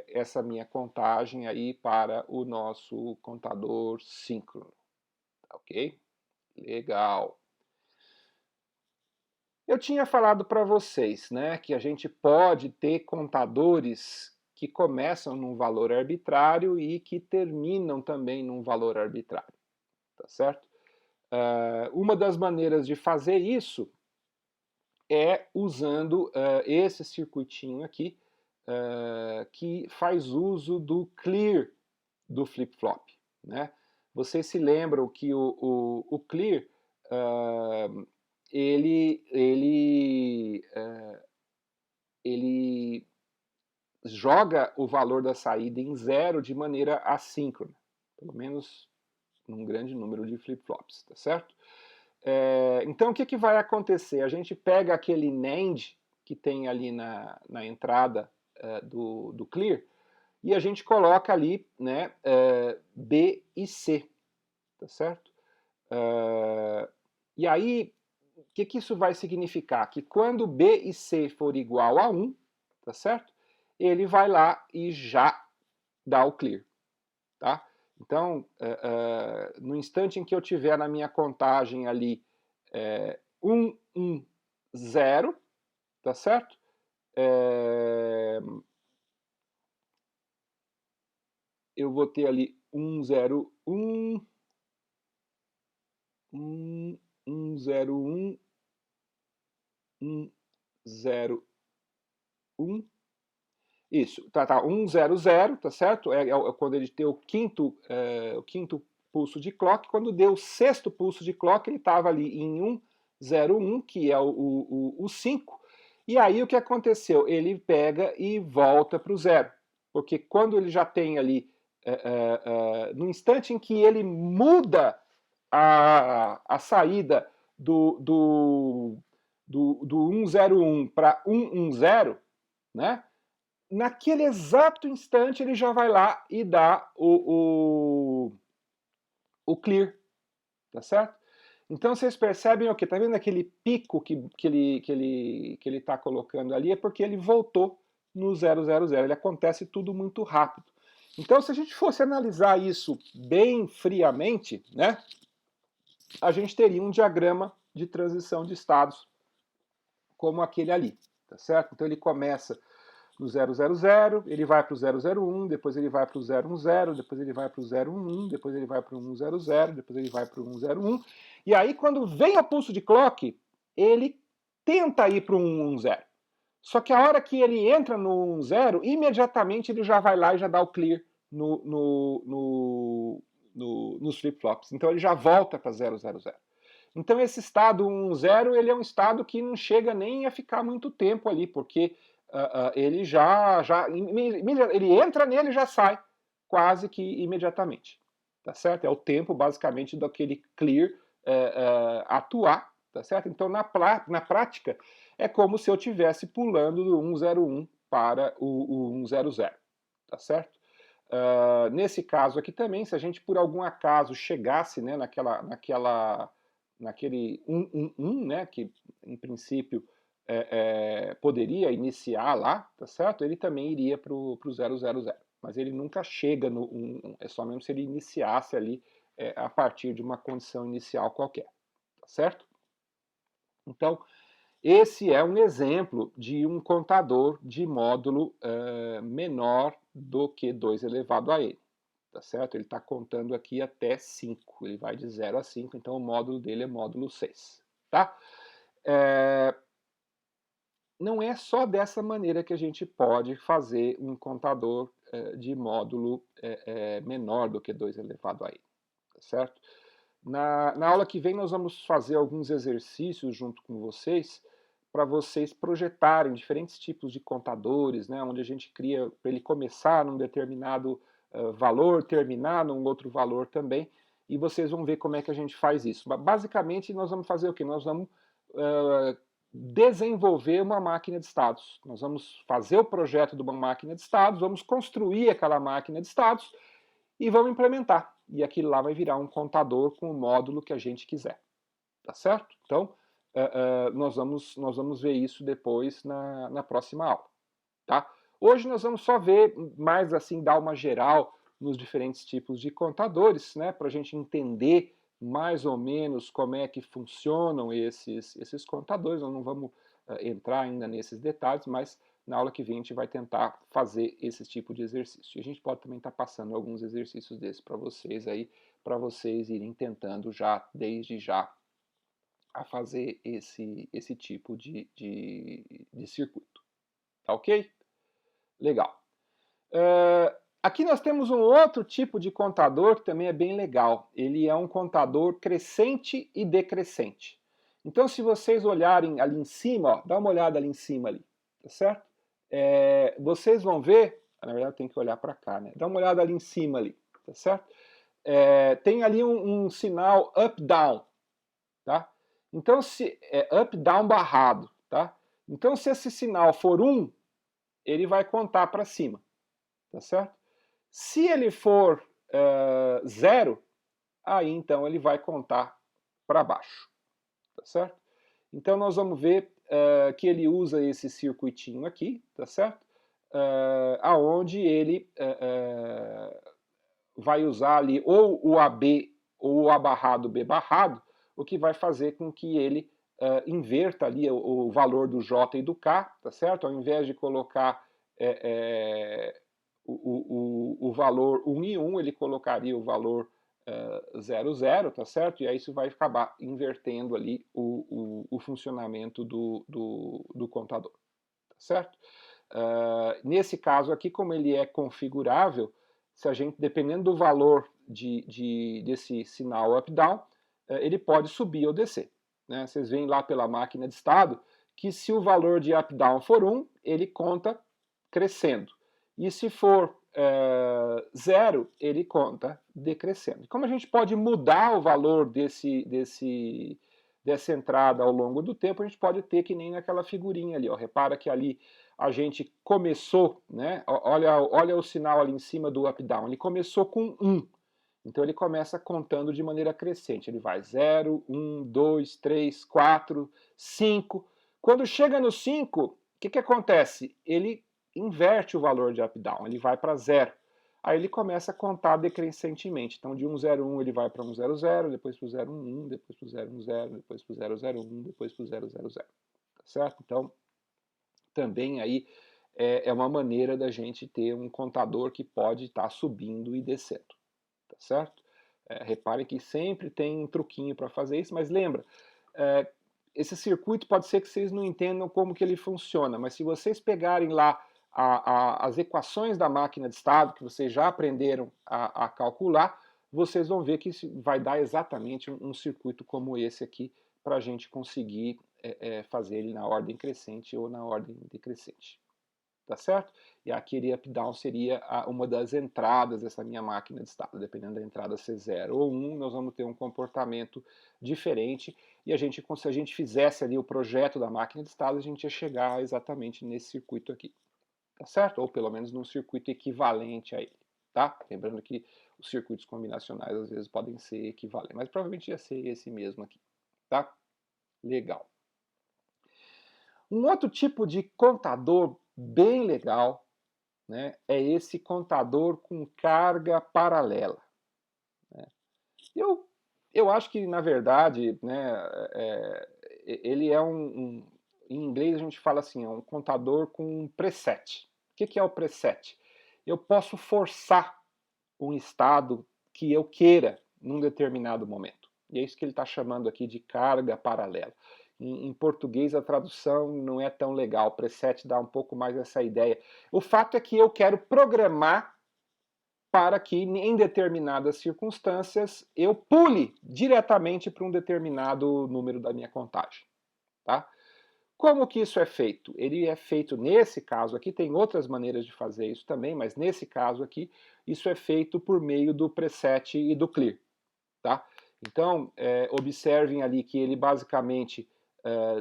essa minha contagem aí para o nosso contador síncrono. Ok? Legal. Eu tinha falado para vocês, né, que a gente pode ter contadores que começam num valor arbitrário e que terminam também num valor arbitrário, tá certo? Uma das maneiras de fazer isso é usando esse circuitinho aqui, que faz uso do clear do flip-flop, né? Vocês se lembram que o clear ele joga o valor da saída em zero de maneira assíncrona, pelo menos num grande número de flip-flops, tá certo? Então o que vai acontecer? A gente pega aquele NAND que tem ali na entrada do clear e a gente coloca ali, né, B e C, tá certo? E aí, o que isso vai significar? Que quando B e C for igual a 1, tá certo? Ele vai lá e já dá o clear, tá? Então, no instante em que eu tiver na minha contagem ali 1, 1, 0, tá certo? Eu vou ter ali 1, 0, 1, 1, 1, 0, 1, 1, 0, 1. Isso, tá, 1, 0, 0, tá certo? É quando ele tem o quinto pulso de clock. Quando deu o sexto pulso de clock, ele estava ali em 1, 0, 1, que é o 5. E aí o que aconteceu? Ele pega e volta para o zero. Porque quando ele já tem ali, no instante em que ele muda a saída do 101 para 110, né? Naquele exato instante ele já vai lá e dá o clear, tá certo? Então vocês percebem o que? Tá vendo aquele pico que ele está colocando ali? É porque ele voltou no 000. Ele acontece tudo muito rápido. Então, se a gente fosse analisar isso bem friamente, né, a gente teria um diagrama de transição de estados como aquele ali, tá certo? Então ele começa no 000, ele vai para o 001, depois ele vai para o 010, depois ele vai para o 011, depois ele vai para o 100, depois ele vai para o 101. E aí, quando vem o pulso de clock, ele tenta ir para o 110. Só que a hora que ele entra no 10, imediatamente ele já vai lá e já dá o clear nos flip-flops. Então ele já volta para 000. Então esse estado 1-0 ele é um estado que não chega nem a ficar muito tempo ali, porque ele ele entra nele e já sai quase que imediatamente, tá certo? É o tempo basicamente daquele clear atuar, tá certo? Então na prática é como se eu estivesse pulando do 101 para o 100, tá certo? Nesse caso aqui também, se a gente por algum acaso chegasse, né, naquele 111, né, que em princípio poderia iniciar lá, tá certo? Ele também iria para o 000, mas ele nunca chega no 1, é só mesmo se ele iniciasse ali a partir de uma condição inicial qualquer, tá certo? Então, esse é um exemplo de um contador de módulo menor do que 2 elevado a n, tá certo? Ele está contando aqui até 5, ele vai de 0 a 5, então o módulo dele é módulo 6, tá? Não é só dessa maneira que a gente pode fazer um contador de módulo menor do que 2 elevado a n, tá certo? Na aula que vem nós vamos fazer alguns exercícios junto com vocês para vocês projetarem diferentes tipos de contadores, né, onde a gente cria para ele começar num determinado valor, terminar num outro valor também, e vocês vão ver como é que a gente faz isso. Basicamente, nós vamos fazer o quê? Nós vamos desenvolver uma máquina de estados. Nós vamos fazer o projeto de uma máquina de estados, vamos construir aquela máquina de estados e vamos implementar. E aquilo lá vai virar um contador com o módulo que a gente quiser. Tá certo? Então, nós vamos ver isso depois na próxima aula. Tá? Hoje nós vamos só ver mais assim, dar uma geral nos diferentes tipos de contadores, né, para a gente entender mais ou menos como é que funcionam esses contadores. Nós não vamos entrar ainda nesses detalhes, mas na aula que vem a gente vai tentar fazer esse tipo de exercício. E a gente pode também estar passando alguns exercícios desses para vocês aí, para vocês irem tentando já, desde já, a fazer esse tipo de circuito. Tá ok? Legal. Aqui nós temos um outro tipo de contador que também é bem legal. Ele é um contador crescente e decrescente. Então, se vocês olharem ali em cima, ó, dá uma olhada ali em cima, ali, tá certo? Vocês vão ver, na verdade tem que olhar para cá, né? Dá uma olhada ali em cima, ali, tá certo? Tem ali um sinal up-down, tá? Então, se up-down barrado, tá? Então, se esse sinal for 1, ele vai contar para cima, tá certo? Se ele for 0, aí então ele vai contar para baixo, tá certo? Então nós vamos ver que ele usa esse circuitinho aqui, tá certo? Aonde ele vai usar ali ou o AB ou o A barrado, B barrado, o que vai fazer com que ele inverta ali o valor do J e do K, tá certo? Ao invés de colocar o valor 1 em 1, ele colocaria o valor 0, 0, tá certo? E aí isso vai acabar invertendo ali o funcionamento do contador, tá certo? Nesse caso aqui, como ele é configurável, se a gente, dependendo do valor desse sinal up-down, ele pode subir ou descer, né? Vocês veem lá pela máquina de estado que se o valor de up-down for 1, ele conta crescendo. E se for 0, ele conta decrescendo. Como a gente pode mudar o valor dessa entrada ao longo do tempo, a gente pode ter que nem naquela figurinha ali. Ó. Repara que ali a gente começou, né? Olha o sinal ali em cima do up-down. Ele começou com 1. Então ele começa contando de maneira crescente. Ele vai 0, 1, 2, 3, 4, 5. Quando chega no 5, o que acontece? Ele inverte o valor de up-down, ele vai para 0. Aí ele começa a contar decrescentemente. Então de 101 ele vai para 100, depois para o 011, depois para o 010, depois para o 001, depois para o 000. Tá certo? Então também aí é uma maneira da gente ter um contador que pode estar subindo e descendo. Tá certo? Repare que sempre tem um truquinho para fazer isso, mas lembra, esse circuito pode ser que vocês não entendam como que ele funciona, mas se vocês pegarem lá as equações da máquina de estado, que vocês já aprenderam a calcular, vocês vão ver que vai dar exatamente um circuito como esse aqui, para a gente conseguir fazer ele na ordem crescente ou na ordem decrescente. Tá certo? E aquele up-down seria uma das entradas dessa minha máquina de estado. Dependendo da entrada ser 0 ou 1, nós vamos ter um comportamento diferente. E se a gente fizesse ali o projeto da máquina de estado, a gente ia chegar exatamente nesse circuito aqui. Tá certo? Ou pelo menos num circuito equivalente a ele. Tá? Lembrando que os circuitos combinacionais às vezes podem ser equivalentes, mas provavelmente ia ser esse mesmo aqui. Tá? Legal. Um outro tipo de contador bem legal, né, é esse contador com carga paralela. Né? Eu acho que, na verdade, né, ele é em inglês a gente fala assim, é um contador com um preset. O que é o preset? Eu posso forçar um estado que eu queira num determinado momento. E é isso que ele está chamando aqui de carga paralela. Em português a tradução não é tão legal, preset dá um pouco mais essa ideia. O fato é que eu quero programar para que em determinadas circunstâncias eu pule diretamente para um determinado número da minha contagem. Tá? Como que isso é feito? Ele é feito nesse caso aqui, tem outras maneiras de fazer isso também, mas nesse caso aqui, isso é feito por meio do preset e do clear. Tá? Então, observem ali que ele basicamente,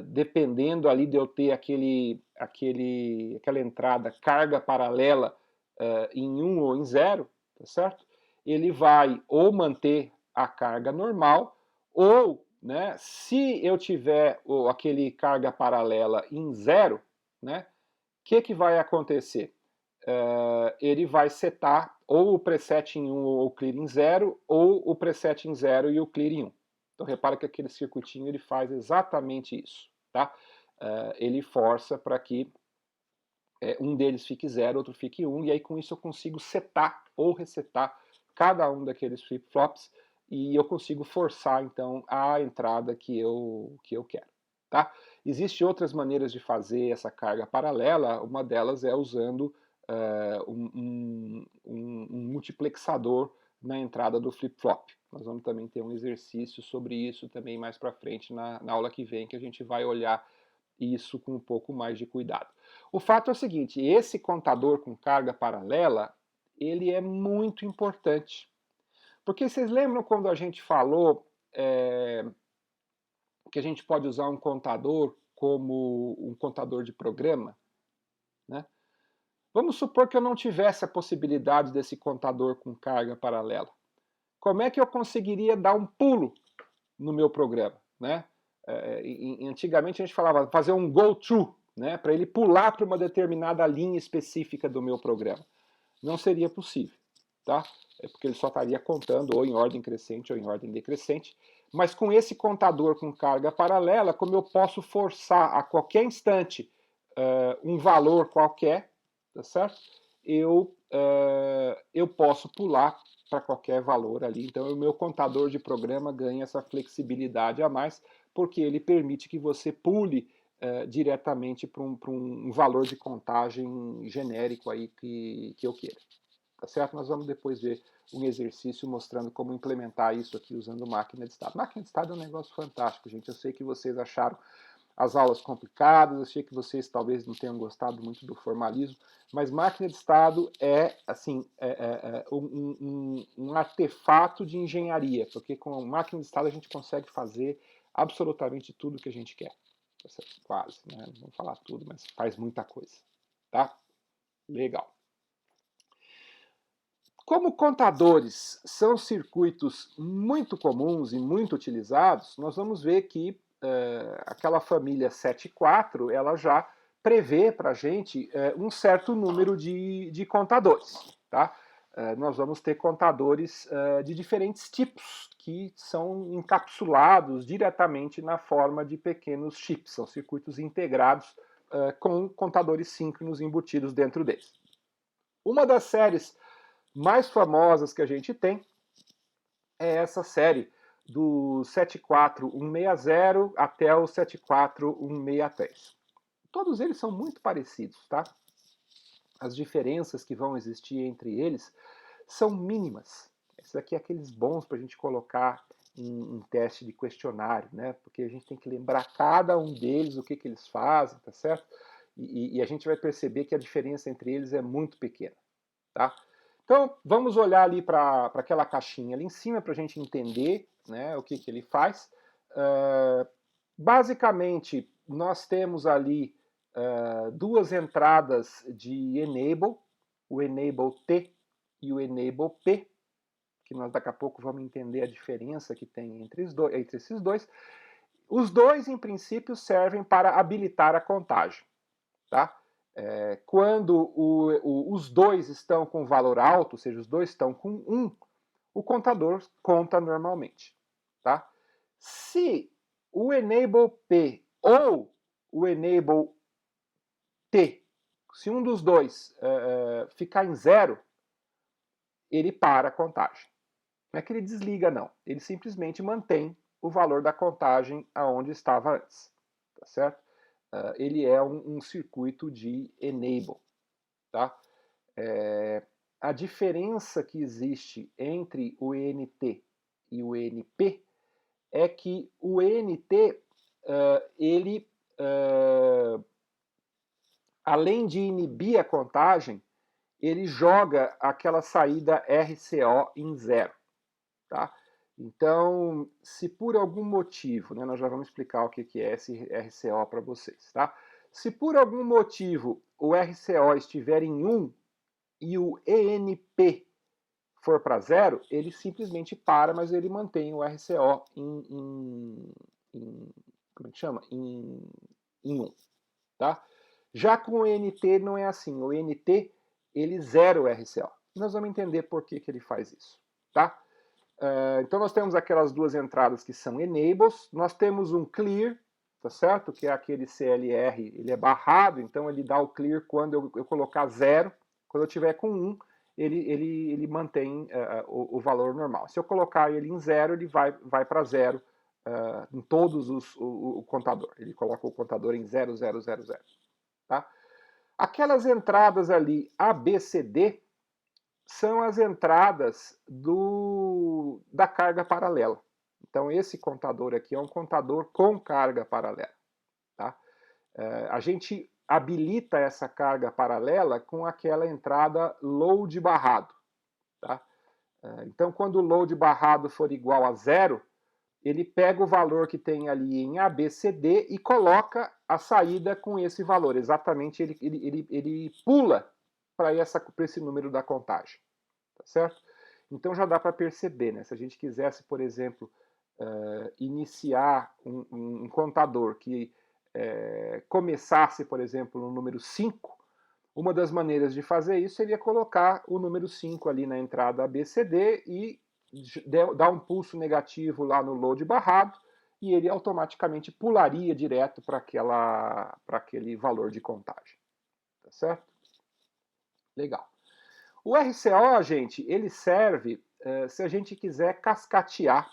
dependendo ali de eu ter aquela entrada carga paralela em 1 ou em 0, tá certo? Ele vai ou manter a carga normal, ou, né, se eu tiver aquele carga paralela em 0, né, o que vai acontecer? Ele vai setar ou o preset em 1 ou o clear em 0, ou o preset em 0 e o clear em 1. Então repara que aquele circuitinho ele faz exatamente isso. Tá? Ele força para que um deles fique 0, outro fique 1, e aí com isso eu consigo setar ou resetar cada um daqueles flip-flops e eu consigo forçar então a entrada que eu quero. Tá? Existem outras maneiras de fazer essa carga paralela, uma delas é usando um multiplexador na entrada do flip-flop. Nós vamos também ter um exercício sobre isso também mais para frente na aula que vem, que a gente vai olhar isso com um pouco mais de cuidado. O fato é o seguinte, esse contador com carga paralela, ele é muito importante. Porque vocês lembram quando a gente falou que a gente pode usar um contador como um contador de programa? Né? Vamos supor que eu não tivesse a possibilidade desse contador com carga paralela. Como é que eu conseguiria dar um pulo no meu programa? Né? Antigamente a gente falava fazer um go-to, né, para ele pular para uma determinada linha específica do meu programa. Não seria possível, tá? Porque ele só estaria contando ou em ordem crescente ou em ordem decrescente. Mas com esse contador com carga paralela, como eu posso forçar a qualquer instante um valor qualquer, tá certo? Eu posso pular para qualquer valor ali. Então, o meu contador de programa ganha essa flexibilidade a mais, porque ele permite que você pule diretamente para um valor de contagem genérico aí que eu queira. Tá certo? Nós vamos depois ver um exercício mostrando como implementar isso aqui usando máquina de estado. Máquina de estado é um negócio fantástico, gente. Eu sei que vocês acharam as aulas complicadas, eu sei que vocês talvez não tenham gostado muito do formalismo, mas máquina de estado é assim um artefato de engenharia, porque com máquina de estado a gente consegue fazer absolutamente tudo que a gente quer. Quase, né? Não vou falar tudo, mas faz muita coisa. Tá? Legal. Como contadores são circuitos muito comuns e muito utilizados, nós vamos ver que aquela família 74 ela já prevê para a gente um certo número de contadores. Tá? Nós vamos ter contadores de diferentes tipos que são encapsulados diretamente na forma de pequenos chips, são circuitos integrados com contadores síncronos embutidos dentro deles. Uma das séries mais famosas que a gente tem é essa série do 74160 até o 74163. Todos eles são muito parecidos, tá? As diferenças que vão existir entre eles são mínimas. Esses aqui é aqueles bons para a gente colocar em teste de questionário, né? Porque a gente tem que lembrar cada um deles, o que eles fazem, tá certo? E a gente vai perceber que a diferença entre eles é muito pequena, tá? Então, vamos olhar ali para aquela caixinha ali em cima para a gente entender, né, o que ele faz. Basicamente, nós temos ali duas entradas de enable, o enable T e o enable P, que nós daqui a pouco vamos entender a diferença que tem entre esses dois. Os dois, em princípio, servem para habilitar a contagem. Tá? Quando os dois estão com valor alto, ou seja, os dois estão com 1, o contador conta normalmente. Tá? Se o enable P ou o enable T, se um dos dois ficar em 0, ele para a contagem. Não é que ele desliga, não. Ele simplesmente mantém o valor da contagem aonde estava antes. Tá certo? Ele é um circuito de enable. Tá? a diferença que existe entre o ENT e o ENP é que o ENT, ele, além de inibir a contagem, ele joga aquela saída RCO em zero. Tá? Então, se por algum motivo, né, nós já vamos explicar o que é esse RCO para vocês, tá? Se por algum motivo o RCO estiver em 1 e o ENP for para 0, ele simplesmente para, mas ele mantém o RCO como é que chama? Em 1, tá? Já com o ENT não é assim, o ENT ele zera o RCO. Nós vamos entender por que ele faz isso, tá? Então nós temos aquelas duas entradas que são enables, nós temos um clear, tá certo? Que é aquele CLR, ele é barrado, então ele dá o clear quando eu colocar 0, quando eu tiver com 1, ele mantém o valor normal. Se eu colocar ele em 0, ele vai para 0 em todos o contador. Ele coloca o contador em 0, 0, 0, 0. Tá? Aquelas entradas ali ABCD são as entradas da carga paralela. Então, esse contador aqui é um contador com carga paralela. Tá? A gente habilita essa carga paralela com aquela entrada load barrado. Tá? Então, quando o load barrado for igual a 0, ele pega o valor que tem ali em ABCD e coloca a saída com esse valor. Exatamente, ele pula para esse número da contagem. Tá certo? Então já dá para perceber, né? Se a gente quisesse, por exemplo, iniciar um contador que começasse, por exemplo, no número 5, uma das maneiras de fazer isso seria colocar o número 5 ali na entrada ABCD e dar um pulso negativo lá no load barrado e ele automaticamente pularia direto para aquele valor de contagem. Tá certo? Legal. O RCO, gente, ele serve se a gente quiser cascatear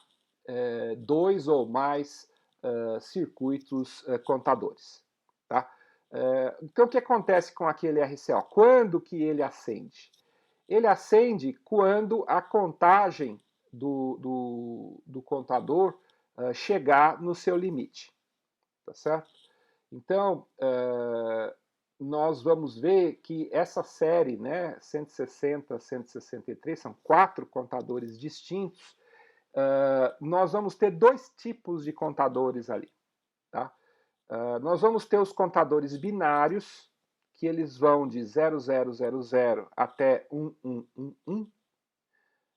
dois ou mais circuitos contadores. Tá? Então, o que acontece com aquele RCO? Quando que ele acende? Ele acende quando a contagem do contador chegar no seu limite. Tá certo? Então, nós vamos ver que essa série, né, 160, 163, são 4 contadores distintos. Nós vamos ter 2 tipos de contadores ali. Tá? Nós vamos ter os contadores binários, que eles vão de 0000 até 1111,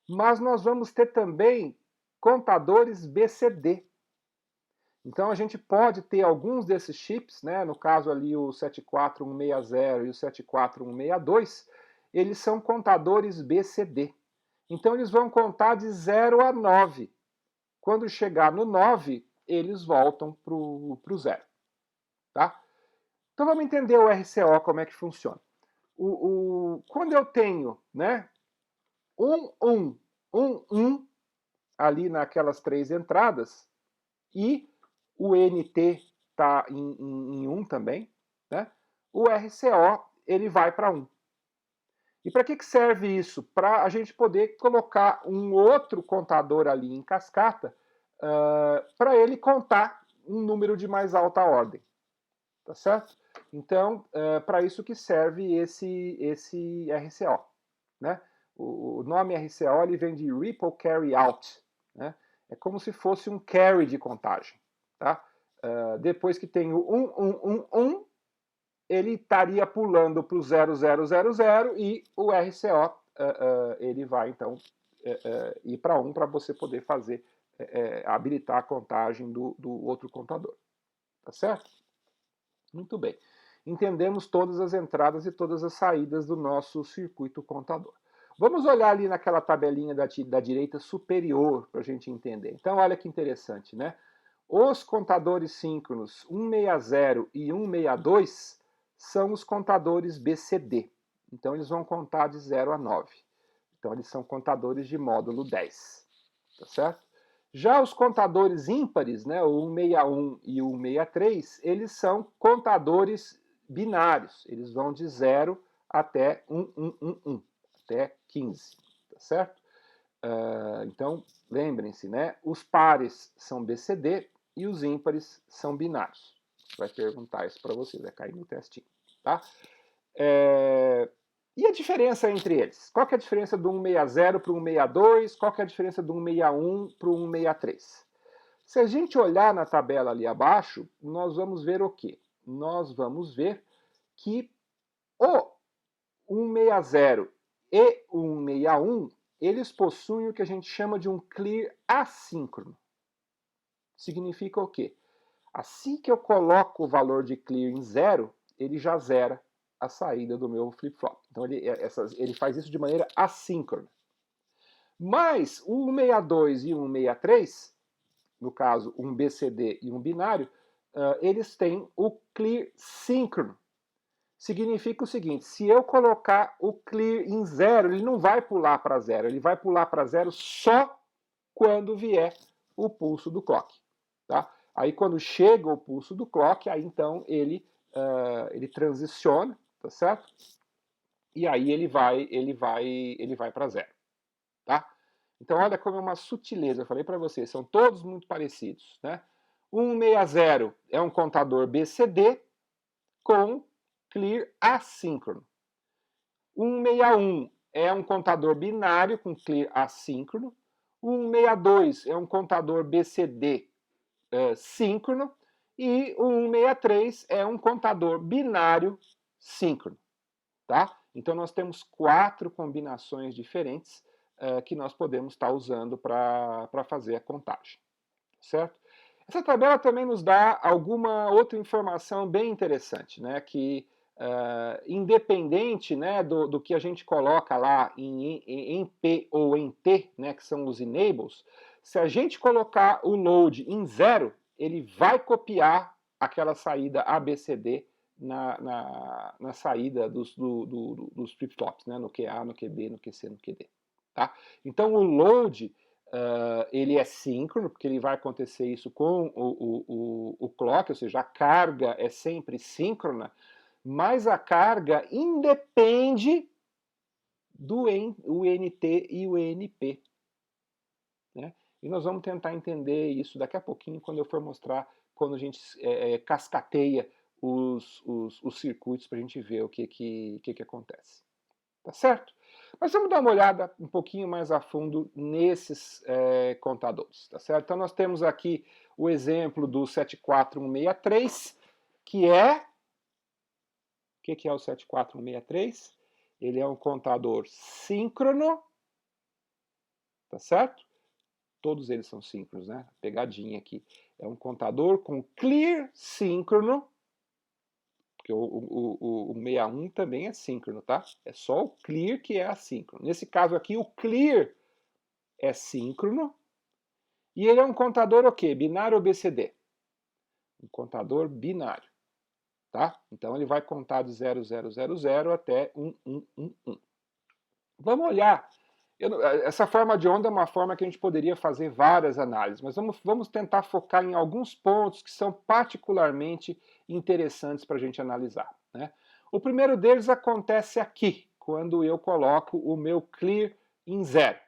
mas nós vamos ter também contadores BCD. Então a gente pode ter alguns desses chips, né, no caso ali o 74160 e o 74162, eles são contadores BCD. Então eles vão contar de 0 a 9. Quando chegar no 9, eles voltam para o 0. Tá? Então vamos entender o RCO, como é que funciona. Quando eu tenho, né, 1 ali naquelas 3 entradas e o NT está em 1 também, né? O RCO ele vai para 1. E para que serve isso? Para a gente poder colocar um outro contador ali em cascata para ele contar um número de mais alta ordem. Tá certo? Então, para isso que serve esse RCO. Né? O nome RCO ele vem de Ripple Carry Out. Né? É como se fosse um carry de contagem. Tá? Depois que tem o 1111, ele estaria pulando para o 0000 e o RCO ele vai então ir para 1 para você poder fazer habilitar a contagem do outro contador. Tá certo? Muito bem. Entendemos todas as entradas e todas as saídas do nosso circuito contador. Vamos olhar ali naquela tabelinha da direita superior para a gente entender. Então, olha que interessante, né? Os contadores síncronos 160 e 162 são os contadores BCD. Então, eles vão contar de 0 a 9. Então, eles são contadores de módulo 10. Tá certo? Já os contadores ímpares, né, o 161 e o 163, eles são contadores binários. Eles vão de 0 até 1111, até 15, tá certo? Então, lembrem-se, né? Os pares são BCD e os ímpares são binários. Vai perguntar isso para vocês, vai cair no testinho, tá? E a diferença entre eles? Qual que é a diferença do 160 para o 162? Qual que é a diferença do 161 para o 163? Se a gente olhar na tabela ali abaixo, nós vamos ver o quê? Nós vamos ver que o 160 e o 161, eles possuem o que a gente chama de um clear assíncrono. Significa o quê? Assim que eu coloco o valor de clear em 0, ele já zera a saída do meu flip-flop. Então ele faz isso de maneira assíncrona. Mas o 162 e o 163, no caso um BCD e um binário, eles têm o clear síncrono. Significa o seguinte, se eu colocar o clear em 0, ele não vai pular para 0, ele vai pular para 0 só quando vier o pulso do clock. Tá? Aí quando chega o pulso do clock, aí então ele transiciona, tá certo? E aí ele vai para 0. Tá? Então olha como é uma sutileza, eu falei para vocês, são todos muito parecidos. Né? 160 é um contador BCD com clear assíncrono. 161 é um contador binário com clear assíncrono. 162 é um contador BCD síncrono. E o 163 é um contador binário síncrono. Tá? Então nós temos 4 combinações diferentes que nós podemos estar usando para fazer a contagem. Certo? Essa tabela também nos dá alguma outra informação bem interessante, né? Que independente, né, do que a gente coloca lá em P ou em T, né, que são os enables, se a gente colocar o load em 0, ele vai copiar aquela saída ABCD na saída dos flip-flops, né, no QA, no QB, no QC, no QD. Tá? Então o load ele é síncrono, porque ele vai acontecer isso com o clock, ou seja, a carga é sempre síncrona, mas a carga independe do UNT e o ENP. Né? E nós vamos tentar entender isso daqui a pouquinho, quando eu for mostrar, quando a gente cascateia os circuitos para a gente ver o que acontece. Tá certo? Mas vamos dar uma olhada um pouquinho mais a fundo nesses contadores, tá certo? Então nós temos aqui o exemplo do 74163, que é... O que é o 74163? Ele é um contador síncrono, tá certo? Todos eles são síncronos, né? Pegadinha aqui. É um contador com clear síncrono, porque o 61 também é síncrono, tá? É só o clear que é assíncrono. Nesse caso aqui, o clear é síncrono. E ele é um contador o quê? Binário ou BCD? Um contador binário. Tá? Então ele vai contar de 0000 até 1111. Vamos olhar. Essa forma de onda é uma forma que a gente poderia fazer várias análises, mas vamos tentar focar em alguns pontos que são particularmente interessantes para a gente analisar. Né? O primeiro deles acontece aqui, quando eu coloco o meu clear em 0.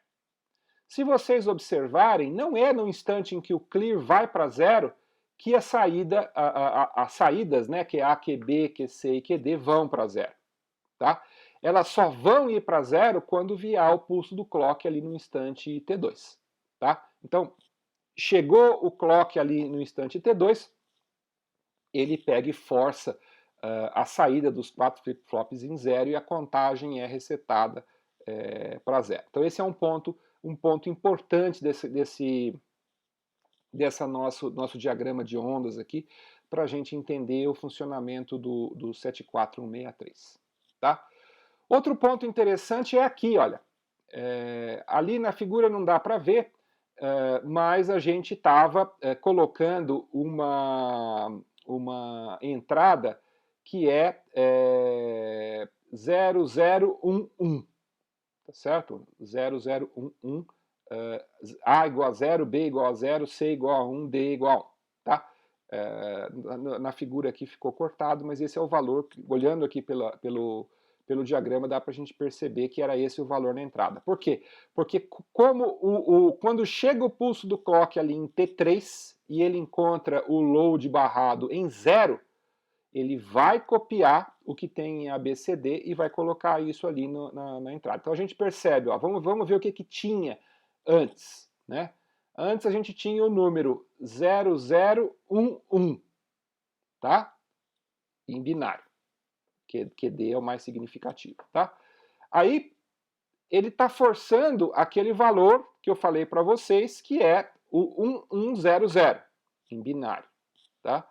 Se vocês observarem, não é no instante em que o clear vai para 0 que as saídas, né, QA, QB, QC e QD vão para 0. Tá? Elas só vão ir para 0 quando vier o pulso do clock ali no instante T2. Tá? Então, chegou o clock ali no instante T2, ele pega e força a saída dos 4 flip-flops em 0 e a contagem é resetada para 0. Então esse é um ponto importante desse nosso diagrama de ondas aqui, para a gente entender o funcionamento do 74163. Tá? Outro ponto interessante é aqui, olha. Ali na figura não dá para ver, mas a gente estava colocando uma entrada que é 0011, tá certo? 0011, A igual a 0, B igual a 0, C igual a 1, D igual a 1, tá? Na figura aqui ficou cortado, mas esse é o valor, olhando aqui pelo diagrama dá para a gente perceber que era esse o valor na entrada. Por quê? Porque como quando chega o pulso do clock ali em T3 e ele encontra o load barrado em 0, ele vai copiar o que tem em ABCD e vai colocar isso ali na entrada. Então a gente percebe, ó, vamos ver o que tinha antes, né? Antes a gente tinha o número 0011, tá? Em binário. QD é o mais significativo, tá? Aí ele está forçando aquele valor que eu falei para vocês, que é o 1100 em binário, tá?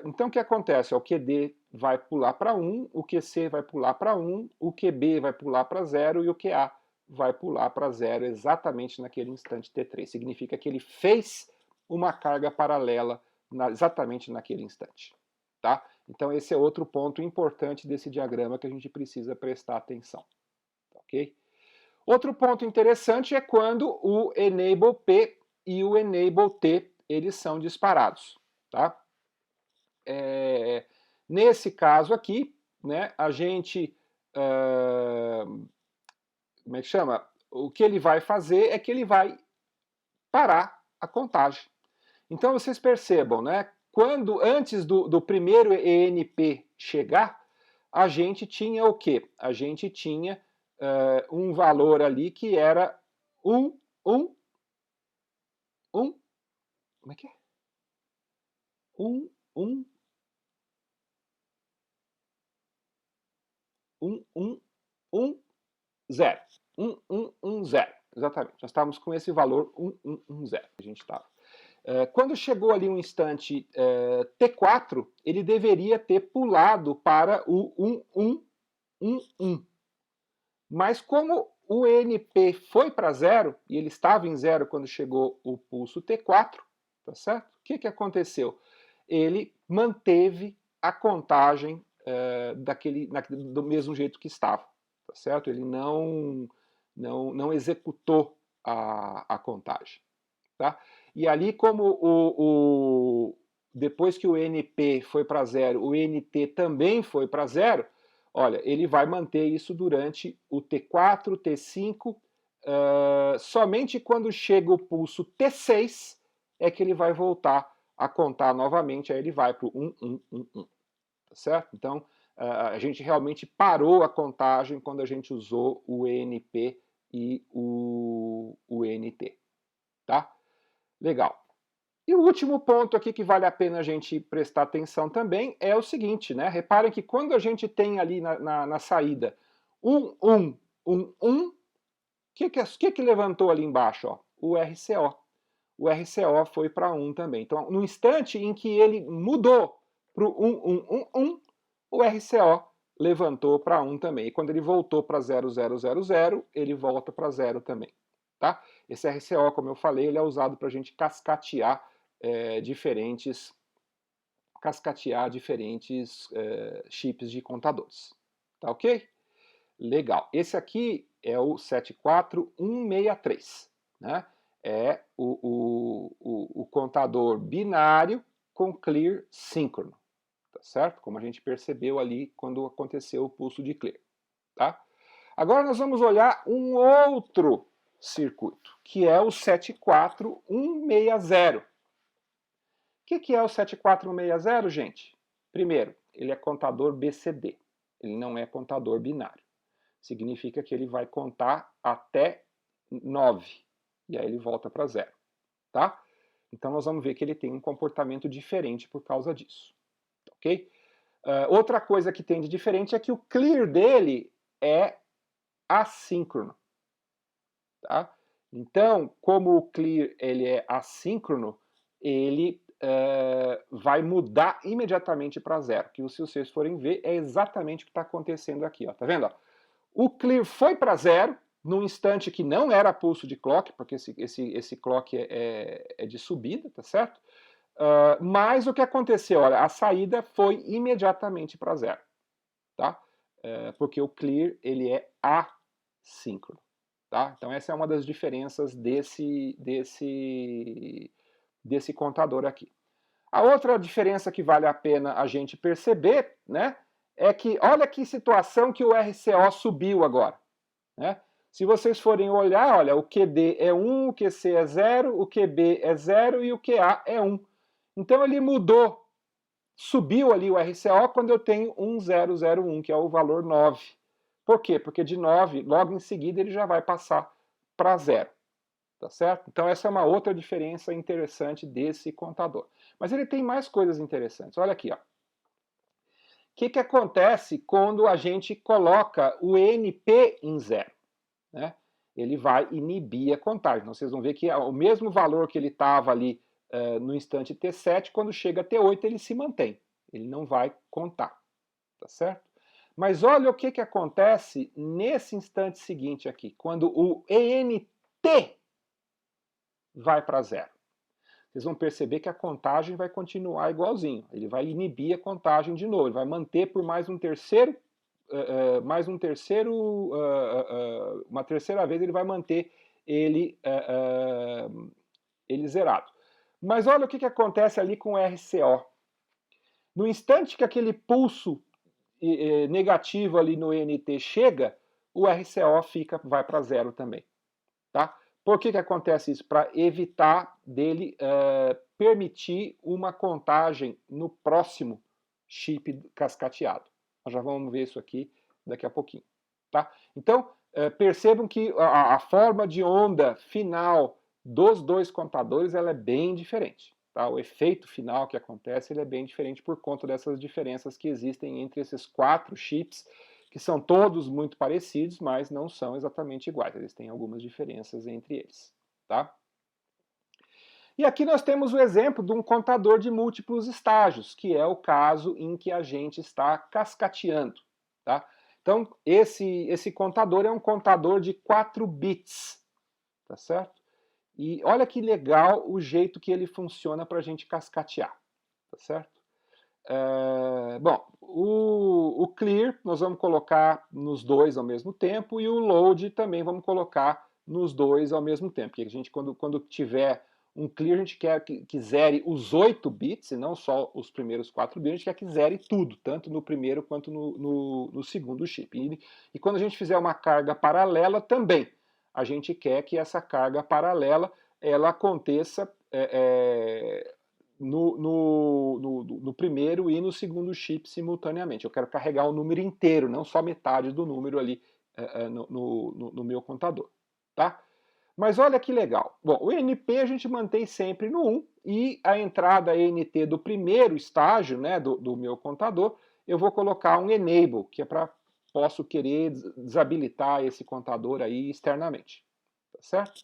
Então o que acontece? O QD vai pular para 1, o QC vai pular para 1, o QB vai pular para 0 e o QA vai pular para 0 exatamente naquele instante T3. Significa que ele fez uma carga paralela exatamente naquele instante, tá? Então esse é outro ponto importante desse diagrama que a gente precisa prestar atenção, ok? Outro ponto interessante é quando o enable P e o enable T eles são disparados, tá? Nesse caso aqui, né, a gente, como é que chama? O que ele vai fazer é que ele vai parar a contagem. Então vocês percebam, né, quando antes do primeiro ENP chegar, a gente tinha o quê? A gente tinha um valor ali que era 1, como é que é? 1, 1, 1, 1, 1, 0. 1, 1, 1, 0. Exatamente. Nós estávamos com esse valor 1, 1, 1, 0. A gente estava. Quando chegou ali um instante T4, ele deveria ter pulado para o 1, 1, 1, 1. Mas como o ENP foi para 0, e ele estava em 0 quando chegou o pulso T4, tá certo? O que aconteceu? Ele manteve a contagem do mesmo jeito que estava, tá certo? Ele não executou a contagem, tá? E ali, como depois que o NP foi para 0, o NT também foi para 0, olha, ele vai manter isso durante o T4, T5, somente quando chega o pulso T6 é que ele vai voltar a contar novamente, aí ele vai para o 1, 1, 1, 1, tá certo? Então, a gente realmente parou a contagem quando a gente usou o ENP e o NT, tá? Legal. E o último ponto aqui que vale a pena a gente prestar atenção também é o seguinte, né? Reparem que quando a gente tem ali na saída 1, 1, 1, 1, o que levantou ali embaixo? Ó? O RCO. O RCO foi para 1 também. Então, no instante em que ele mudou para o 1, 1, 1, 1, o RCO levantou para 1 também. E quando ele voltou para 0, 0, 0, 0, ele volta para 0 também. Tá? Esse RCO, como eu falei, ele é usado para a gente cascatear diferentes chips de contadores. Tá ok? Legal. Esse aqui é o 74163. Né? É o contador binário com clear síncrono. Tá certo? Como a gente percebeu ali quando aconteceu o pulso de clear. Tá? Agora nós vamos olhar um outro circuito, que é o 74160. O que é o 74160, gente? Primeiro, ele é contador BCD. Ele não é contador binário. Significa que ele vai contar até 9. E aí ele volta para 0. Tá? Então nós vamos ver que ele tem um comportamento diferente por causa disso. Ok? Outra coisa que tem de diferente é que o clear dele é assíncrono. Tá? Então, como o clear ele é assíncrono, ele vai mudar imediatamente para 0. Que se vocês forem ver, é exatamente o que está acontecendo aqui. Ó. Tá vendo? Ó? O clear foi para 0 num instante que não era pulso de clock, porque esse clock é de subida, tá certo? Mas o que aconteceu? Olha, a saída foi imediatamente para 0. Tá? Porque o clear ele é assíncrono. Tá? Então essa é uma das diferenças desse contador aqui. A outra diferença que vale a pena a gente perceber, né, é que, olha que situação que o RCO subiu agora, né? Se vocês forem olhar, olha, o QD é 1, o QC é 0, o QB é 0 e o QA é 1. Então ele mudou, subiu ali o RCO quando eu tenho 1001, que é o valor 9. Por quê? Porque de 9, logo em seguida, ele já vai passar para 0. Tá certo? Então essa é uma outra diferença interessante desse contador. Mas ele tem mais coisas interessantes. Olha aqui, ó. O que acontece quando a gente coloca o NP em 0? Né? Ele vai inibir a contagem. Então, vocês vão ver que o mesmo valor que ele estava ali no instante T7, quando chega a T8, ele se mantém. Ele não vai contar. Tá certo? Mas olha o que acontece nesse instante seguinte aqui, quando o ENT vai para 0. Vocês vão perceber que a contagem vai continuar igualzinho. Ele vai inibir a contagem de novo. Ele vai manter por uma terceira vez ele vai manter ele zerado. Mas olha o que acontece ali com o RCO. No instante que aquele pulso negativo ali no ENT chega, o RCO vai para 0 também. Tá? Por que acontece isso? Para evitar dele permitir uma contagem no próximo chip cascateado. Nós já vamos ver isso aqui daqui a pouquinho. Tá? Então, percebam que a forma de onda final dos dois contadores ela é bem diferente. Tá? O efeito final que acontece ele é bem diferente por conta dessas diferenças que existem entre esses 4 chips, que são todos muito parecidos, mas não são exatamente iguais. Eles têm algumas diferenças entre eles. Tá? E aqui nós temos o exemplo de um contador de múltiplos estágios, que é o caso em que a gente está cascateando. Tá? Então, esse contador é um contador de 4 bits. Tá certo? E olha que legal o jeito que ele funciona para a gente cascatear. Tá certo? Bom, o clear nós vamos colocar nos dois ao mesmo tempo e o load também vamos colocar nos dois ao mesmo tempo. Porque a gente, quando tiver um clear, a gente quer que zere os 8 bits, e não só os primeiros 4 bits, a gente quer que zere tudo, tanto no primeiro quanto no segundo chip. E quando a gente fizer uma carga paralela também, a gente quer que essa carga paralela ela aconteça no primeiro e no segundo chip simultaneamente. Eu quero carregar o número inteiro, não só metade do número ali no meu contador. Tá? Mas olha que legal. Bom, o NP a gente mantém sempre no 1 e a entrada NT do primeiro estágio, né, do meu contador, eu vou colocar um enable, que é para posso querer desabilitar esse contador aí externamente. Tá certo?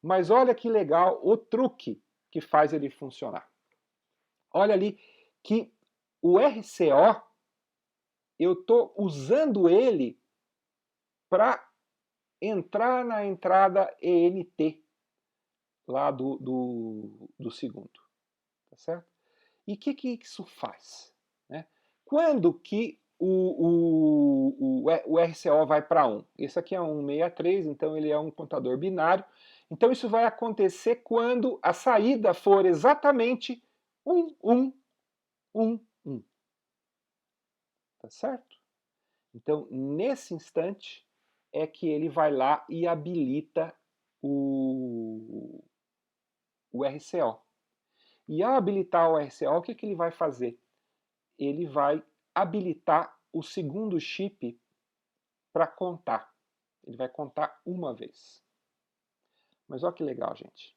Mas olha que legal o truque que faz ele funcionar. Olha ali que o RCO, eu estou usando ele para entrar na entrada ENT, lá do segundo. Tá certo? E o que isso faz? Né? Quando que o RCO vai para 1? Esse aqui é um 163, então ele é um contador binário. Então isso vai acontecer quando a saída for exatamente 1, 1, 1, 1. Tá certo? Então, nesse instante, é que ele vai lá e habilita o RCO. E ao habilitar o RCO, o que ele vai fazer? Ele vai habilitar o segundo chip para contar. Ele vai contar uma vez. Mas olha que legal, gente.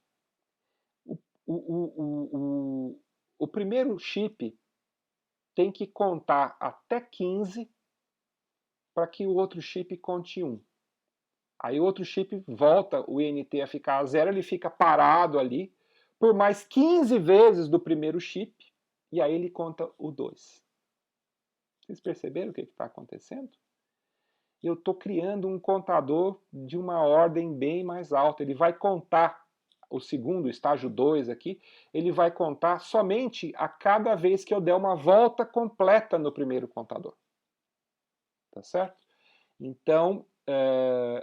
O primeiro chip tem que contar até 15 para que o outro chip conte 1. Aí o outro chip volta o INT a ficar a 0, ele fica parado ali por mais 15 vezes do primeiro chip, e aí ele conta o 2. Vocês perceberam o que está acontecendo? Eu estou criando um contador de uma ordem bem mais alta. Ele vai contar o segundo, estágio 2 aqui, ele vai contar somente a cada vez que eu der uma volta completa no primeiro contador. Tá certo? Então,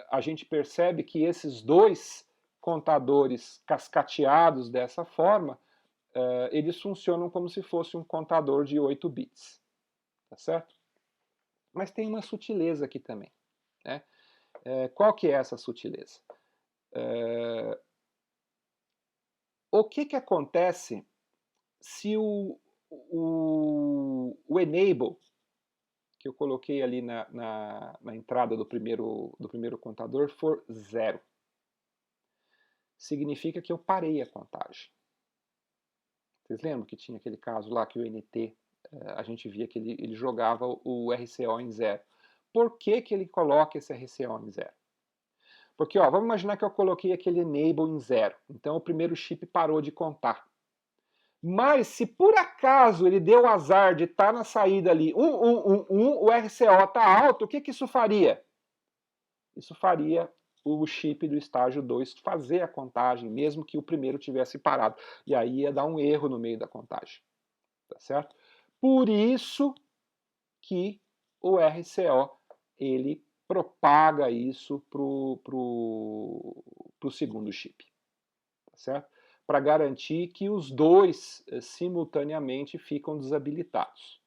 a gente percebe que esses dois contadores cascateados dessa forma, eles funcionam como se fosse um contador de 8 bits. Tá certo? Mas tem uma sutileza aqui também, né? Qual que é essa sutileza? O que acontece se o enable, que eu coloquei ali na entrada do primeiro contador, for 0? Significa que eu parei a contagem. Vocês lembram que tinha aquele caso lá que o NT, a gente via que ele jogava o RCO em 0. Por que ele coloca esse RCO em 0? Porque, ó, vamos imaginar que eu coloquei aquele enable em 0. Então o primeiro chip parou de contar. Mas se por acaso ele deu azar de estar na saída ali, o RCO está alto, o que isso faria? Isso faria o chip do estágio 2 fazer a contagem, mesmo que o primeiro tivesse parado. E aí ia dar um erro no meio da contagem. Tá certo? Por isso que o RCO ele propaga isso para o segundo chip. Tá certo? Para garantir que os dois simultaneamente ficam desabilitados.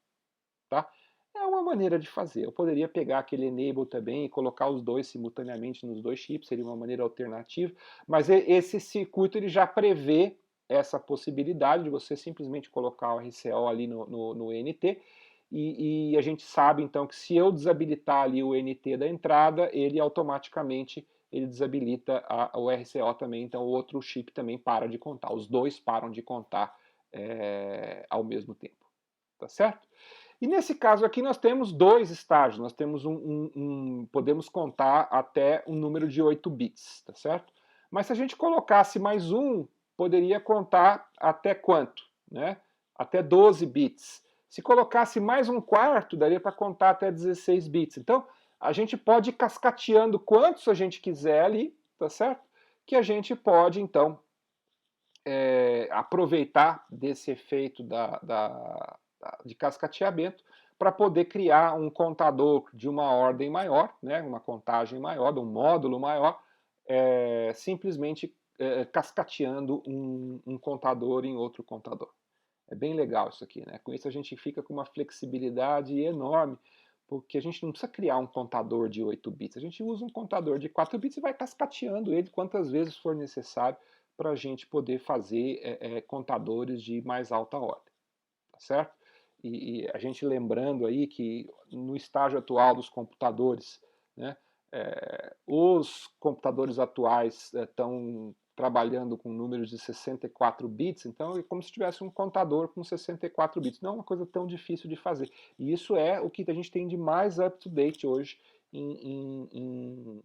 Tá? É uma maneira de fazer. Eu poderia pegar aquele enable também e colocar os dois simultaneamente nos dois chips, seria uma maneira alternativa, mas esse circuito ele já prevê essa possibilidade de você simplesmente colocar o RCO ali no NT, e a gente sabe então que se eu desabilitar ali o NT da entrada, ele automaticamente desabilita o RCO também, então o outro chip também para de contar, os dois param de contar ao mesmo tempo, tá certo? E nesse caso aqui nós temos dois estágios, nós temos podemos contar até um número de 8 bits, tá certo? Mas se a gente colocasse mais um, poderia contar até quanto? Né? Até 12 bits. Se colocasse mais um quarto, daria para contar até 16 bits. Então, a gente pode ir cascateando quantos a gente quiser ali, tá certo? Que a gente pode, então, aproveitar desse efeito de cascateamento para poder criar um contador de uma ordem maior, né, uma contagem maior, de um módulo maior, simplesmente cascateando um contador em outro contador. É bem legal isso aqui, né? Com isso a gente fica com uma flexibilidade enorme, porque a gente não precisa criar um contador de 8 bits, a gente usa um contador de 4 bits e vai cascateando ele quantas vezes for necessário para a gente poder fazer contadores de mais alta ordem, tá certo? E a gente lembrando aí que no estágio atual dos computadores, né, os computadores atuais estão trabalhando com números de 64 bits, então é como se tivesse um contador com 64 bits. Não é uma coisa tão difícil de fazer. E isso é o que a gente tem de mais up-to-date hoje em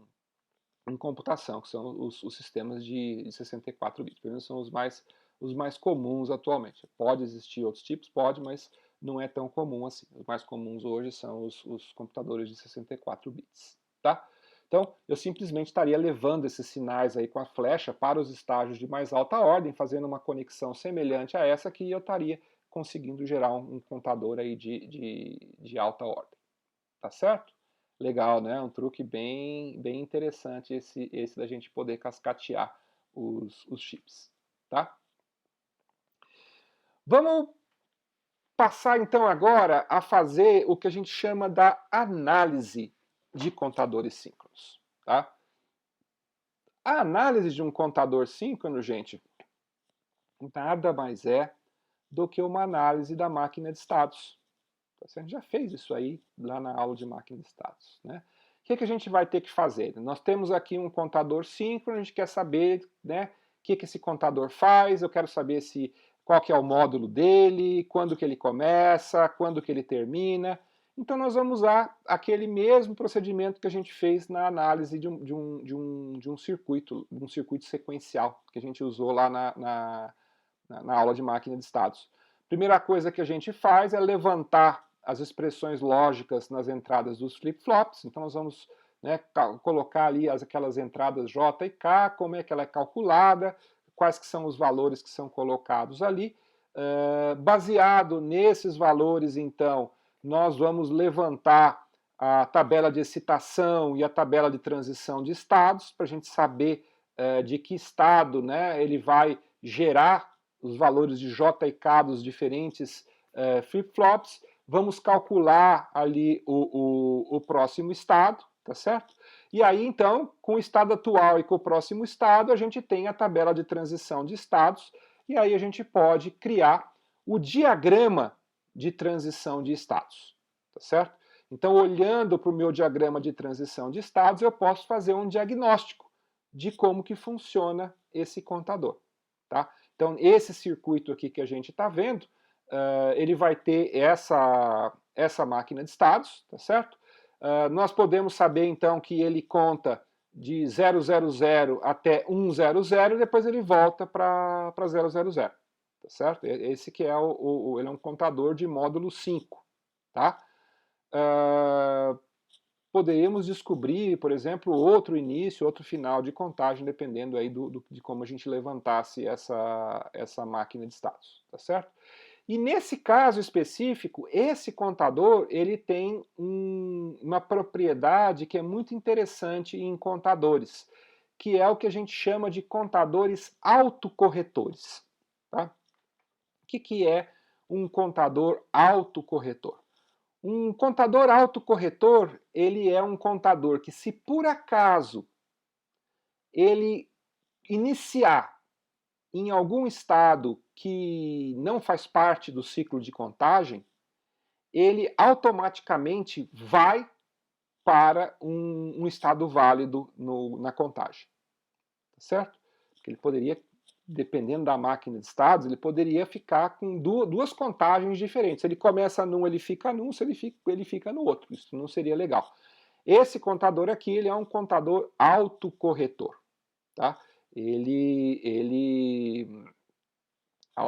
computação, que são os sistemas de 64 bits. Pelo menos são os mais comuns atualmente. Pode existir outros tipos? Pode, mas não é tão comum assim. Os mais comuns hoje são os computadores de 64 bits. Tá? Então, eu simplesmente estaria levando esses sinais aí com a flecha para os estágios de mais alta ordem, fazendo uma conexão semelhante a essa que eu estaria conseguindo gerar um contador aí de alta ordem. Tá certo? Legal, né? Um truque bem interessante esse da gente poder cascatear os chips, tá? Vamos passar então agora a fazer o que a gente chama da análise de contadores síncronos, tá? A análise de um contador síncrono, gente, nada mais é do que uma análise da máquina de estados. A gente já fez isso aí lá na aula de máquina de estados, né? O que a gente vai ter que fazer? Nós temos aqui um contador síncrono, a gente quer saber, né, o que esse contador faz, eu quero saber qual que é o módulo dele, quando que ele começa, quando que ele termina. Então nós vamos usar aquele mesmo procedimento que a gente fez na análise de um circuito sequencial, que a gente usou lá na aula de máquina de estados. Primeira coisa que a gente faz é levantar as expressões lógicas nas entradas dos flip-flops. Então nós vamos, né, colocar ali aquelas entradas J e K, como é que ela é calculada, quais que são os valores que são colocados ali. Baseado nesses valores, então, nós vamos levantar a tabela de excitação e a tabela de transição de estados, para a gente saber de que estado, né, ele vai gerar os valores de J e K dos diferentes flip-flops. vamos calcular ali o próximo estado, tá certo? E aí, então, com o estado atual e com o próximo estado, a gente tem a tabela de transição de estados, e aí a gente pode criar o diagrama de transição de estados, tá certo? Então, olhando para o meu diagrama de transição de estados, eu posso fazer um diagnóstico de como que funciona esse contador, tá? Então, esse circuito aqui que a gente está vendo, ele vai ter essa máquina de estados, tá certo? Nós podemos saber, então, que ele conta de 000 até 100, e depois ele volta para 000, tá certo? Esse que é ele é um contador de módulo 5, tá? Poderíamos descobrir, por exemplo, outro início, outro final de contagem, dependendo aí de como a gente levantasse essa máquina de estados, tá certo? E nesse caso específico, esse contador ele tem uma propriedade que é muito interessante em contadores, que é o que a gente chama de contadores autocorretores. Tá? O que é um contador autocorretor? Um contador autocorretor, ele é um contador que, se por acaso ele iniciar em algum estado que não faz parte do ciclo de contagem, ele automaticamente vai para um estado válido na contagem. Tá certo? Porque ele poderia, dependendo da máquina de estados, ele poderia ficar com duas contagens diferentes. Se ele começa num, ele fica num, se ele fica no outro. Isso não seria legal. Esse contador aqui, ele é um contador autocorretor. Tá?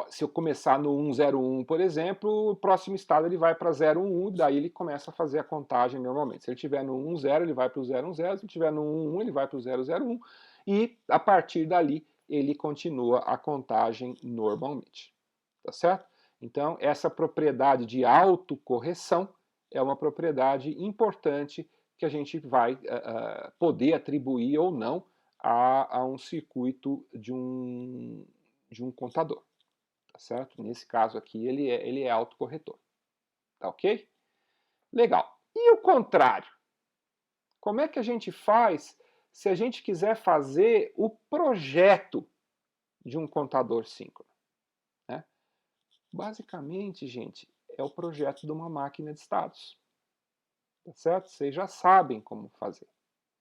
Se eu começar no 101, por exemplo, o próximo estado ele vai para 01, daí ele começa a fazer a contagem normalmente. Se ele estiver no 10, ele vai para o 00, se ele estiver no 11, ele vai para o 001, e a partir dali ele continua a contagem normalmente. Tá certo? Então, essa propriedade de autocorreção é uma propriedade importante que a gente vai poder atribuir ou não a um circuito de um contador. Tá certo? Nesse caso aqui, ele é autocorretor. Tá ok? Legal. E o contrário? Como é que a gente faz se a gente quiser fazer o projeto de um contador síncrono? Né? Basicamente, gente, é o projeto de uma máquina de estados. Tá certo? Vocês já sabem como fazer.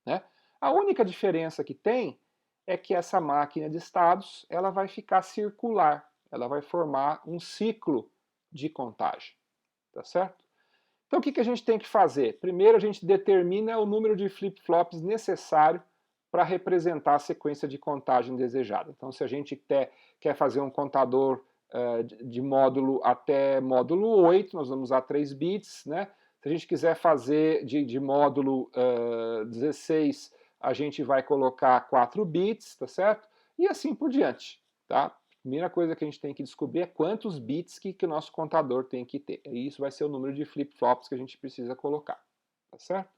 Né? A única diferença que tem é que essa máquina de estados ela vai ficar circular. Ela vai formar um ciclo de contagem, tá certo? Então o que a gente tem que fazer? Primeiro a gente determina o número de flip-flops necessário para representar a sequência de contagem desejada. Então se a gente quer fazer um contador de módulo até módulo 8, nós vamos usar 3 bits, né? Se a gente quiser fazer de módulo 16, a gente vai colocar 4 bits, tá certo? E assim por diante, tá? Primeira coisa que a gente tem que descobrir é quantos bits que o nosso contador tem que ter. E isso vai ser o número de flip-flops que a gente precisa colocar. Tá certo?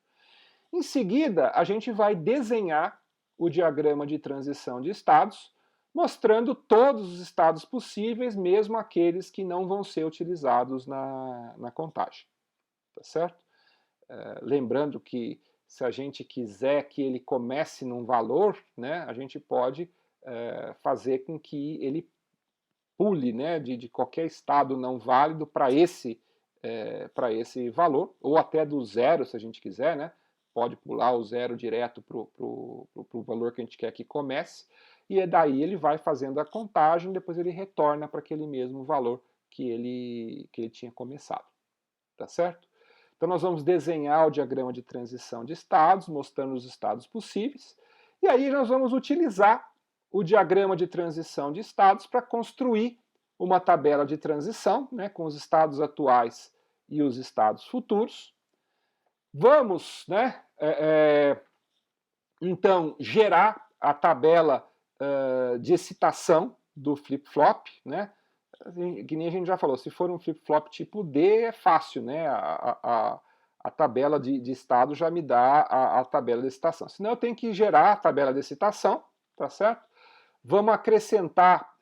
Em seguida, a gente vai desenhar o diagrama de transição de estados, mostrando todos os estados possíveis, mesmo aqueles que não vão ser utilizados na contagem. Tá certo? Lembrando que se a gente quiser que ele comece num valor, né, a gente pode fazer com que ele pule, né, de qualquer estado não válido para esse valor, ou até do zero, se a gente quiser, né? Pode pular o zero direto para o valor que a gente quer que comece, e daí ele vai fazendo a contagem, depois ele retorna para aquele mesmo valor que ele tinha começado. Tá certo? Então nós vamos desenhar o diagrama de transição de estados, mostrando os estados possíveis, e aí nós vamos utilizar o diagrama de transição de estados para construir uma tabela de transição, né, com os estados atuais e os estados futuros. Vamos, né, então, gerar a tabela de excitação do flip-flop, né? Que nem a gente já falou, se for um flip-flop tipo D, é fácil, né? A tabela de estado já me dá a tabela de excitação. Senão eu tenho que gerar a tabela de excitação, tá certo? Vamos acrescentar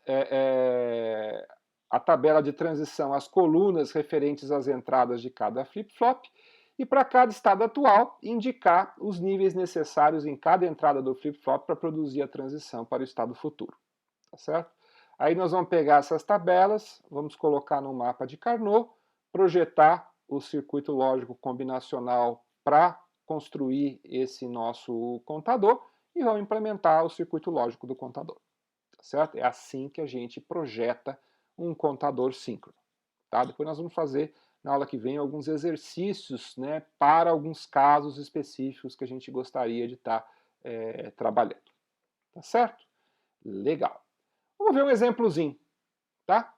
a tabela de transição, as colunas referentes às entradas de cada flip-flop, e para cada estado atual, indicar os níveis necessários em cada entrada do flip-flop para produzir a transição para o estado futuro. Tá certo? Aí nós vamos pegar essas tabelas, vamos colocar no mapa de Carnot, projetar o circuito lógico combinacional para construir esse nosso contador e vamos implementar o circuito lógico do contador. Tá certo? É assim que a gente projeta um contador síncrono. Tá? Depois nós vamos fazer, na aula que vem, alguns exercícios, né, para alguns casos específicos que a gente gostaria de estar trabalhando. Tá certo? Legal. Vamos ver um exemplozinho, tá?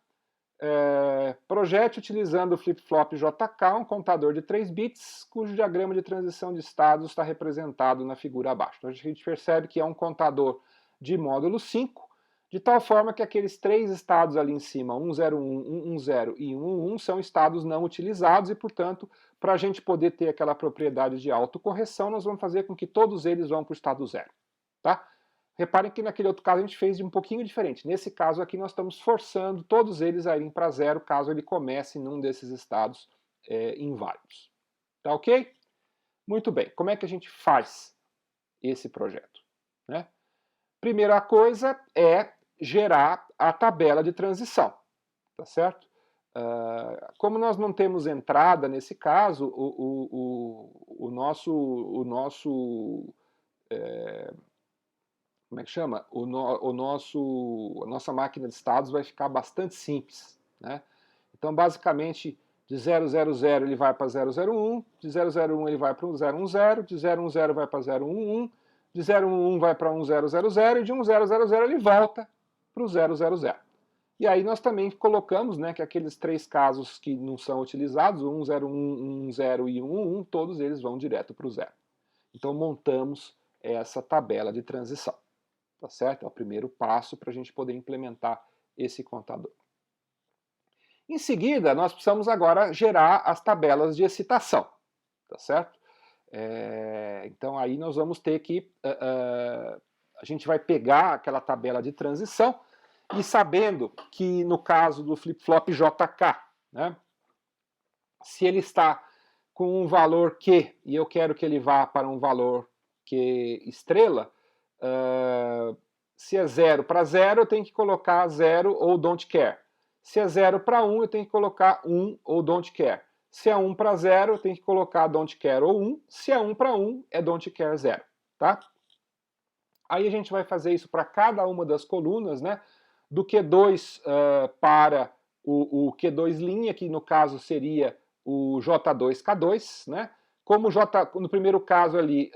Projete utilizando o flip-flop JK, um contador de 3 bits, cujo diagrama de transição de estados está representado na figura abaixo. Então a gente percebe que é um contador de módulo 5, de tal forma que aqueles 3 estados ali em cima, 101, 110 e 111, são estados não utilizados e, portanto, para a gente poder ter aquela propriedade de autocorreção, nós vamos fazer com que todos eles vão para o estado 0, tá? Reparem que naquele outro caso a gente fez de um pouquinho diferente. Nesse caso aqui nós estamos forçando todos eles a irem para 0 caso ele comece num desses estados inválidos. Tá ok? Muito bem. Como é que a gente faz esse projeto? Né? Primeira coisa é gerar a tabela de transição. Tá certo? Como nós não temos entrada nesse caso, o nosso como é que chama? A nossa máquina de estados vai ficar bastante simples. Né? Então, basicamente, de 000 ele vai para 001, de 001 ele vai para o 010, de 010 vai para 011, de 011 vai para 1000 e de 1000 ele volta para o 000. E aí nós também colocamos, né, que aqueles 3 casos que não são utilizados, o 101, 10 e 111, todos eles vão direto para o 0. Então montamos essa tabela de transição. Tá certo? É o primeiro passo para a gente poder implementar esse contador. Em seguida, nós precisamos agora gerar as tabelas de excitação. Tá certo? Então aí nós vamos ter que... a gente vai pegar aquela tabela de transição e sabendo que no caso do flip-flop JK, né, se ele está com um valor Q e eu quero que ele vá para um valor Q estrela, se é 0 para 0, eu tenho que colocar 0 ou don't care. Se é 0 para 1, eu tenho que colocar 1 ou don't care. Se é 1 para 0, eu tenho que colocar don't care ou 1. Se é 1 para 1, é don't care 0. Tá? Aí a gente vai fazer isso para cada uma das colunas, né? Do Q2 para o Q2', que no caso seria o J2K2, né? Como no primeiro caso ali,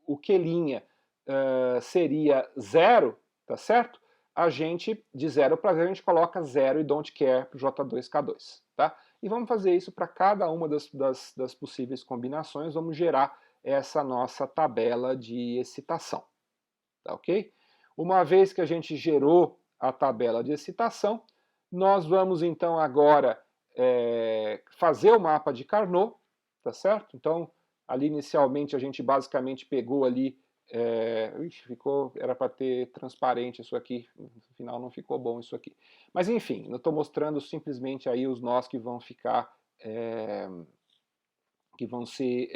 o Q' seria 0, tá certo? A gente, de 0 para 0, a gente coloca 0 e don't care para o J2K2, tá? E vamos fazer isso para cada uma das possíveis combinações, vamos gerar essa nossa tabela de excitação, tá ok? Uma vez que a gente gerou a tabela de excitação, nós vamos então agora fazer o mapa de Carnot, tá certo? Então, ali inicialmente a gente basicamente pegou ali, era para ter transparente isso aqui, no final não ficou bom isso aqui. Mas enfim, eu estou mostrando simplesmente aí os nós que vão ficar, que vão ser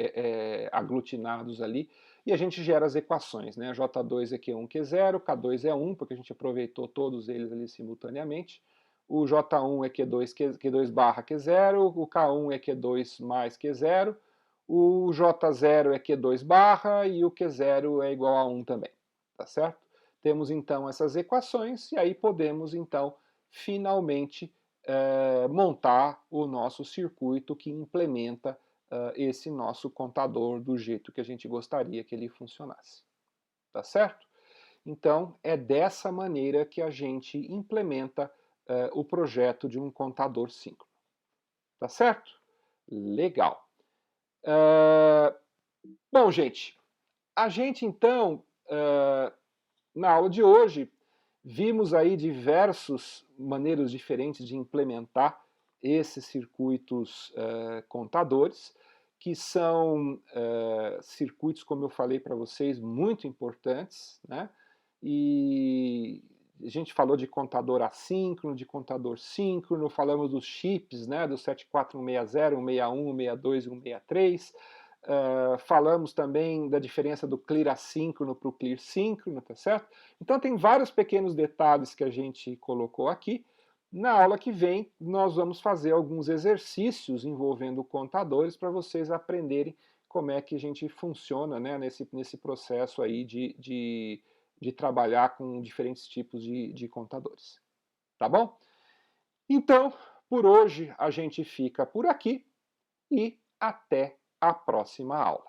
aglutinados ali, e a gente gera as equações, né? J2 é Q1, Q0, K2 é 1, porque a gente aproveitou todos eles ali simultaneamente, o J1 é Q2 barra Q0, o K1 é Q2 mais Q0, o J0 é Q2 barra e o Q0 é igual a 1 também, tá certo? Temos então essas equações e aí podemos então finalmente montar o nosso circuito que implementa esse nosso contador do jeito que a gente gostaria que ele funcionasse. Tá certo? Então, é dessa maneira que a gente implementa o projeto de um contador síncrono. Tá certo? Legal. Bom, gente, a gente então, na aula de hoje, vimos aí diversas maneiras diferentes de implementar esses circuitos contadores, que são circuitos, como eu falei para vocês, muito importantes, né? E A gente falou de contador assíncrono, de contador síncrono, falamos dos chips, né, do 74160, 161, 162 e 163. Falamos também da diferença do clear assíncrono para o clear síncrono, tá certo? Então tem vários pequenos detalhes que a gente colocou aqui. Na aula que vem, nós vamos fazer alguns exercícios envolvendo contadores para vocês aprenderem como é que a gente funciona, né, nesse processo aí de trabalhar com diferentes tipos de contadores. Tá bom? Então, por hoje a gente fica por aqui e até a próxima aula.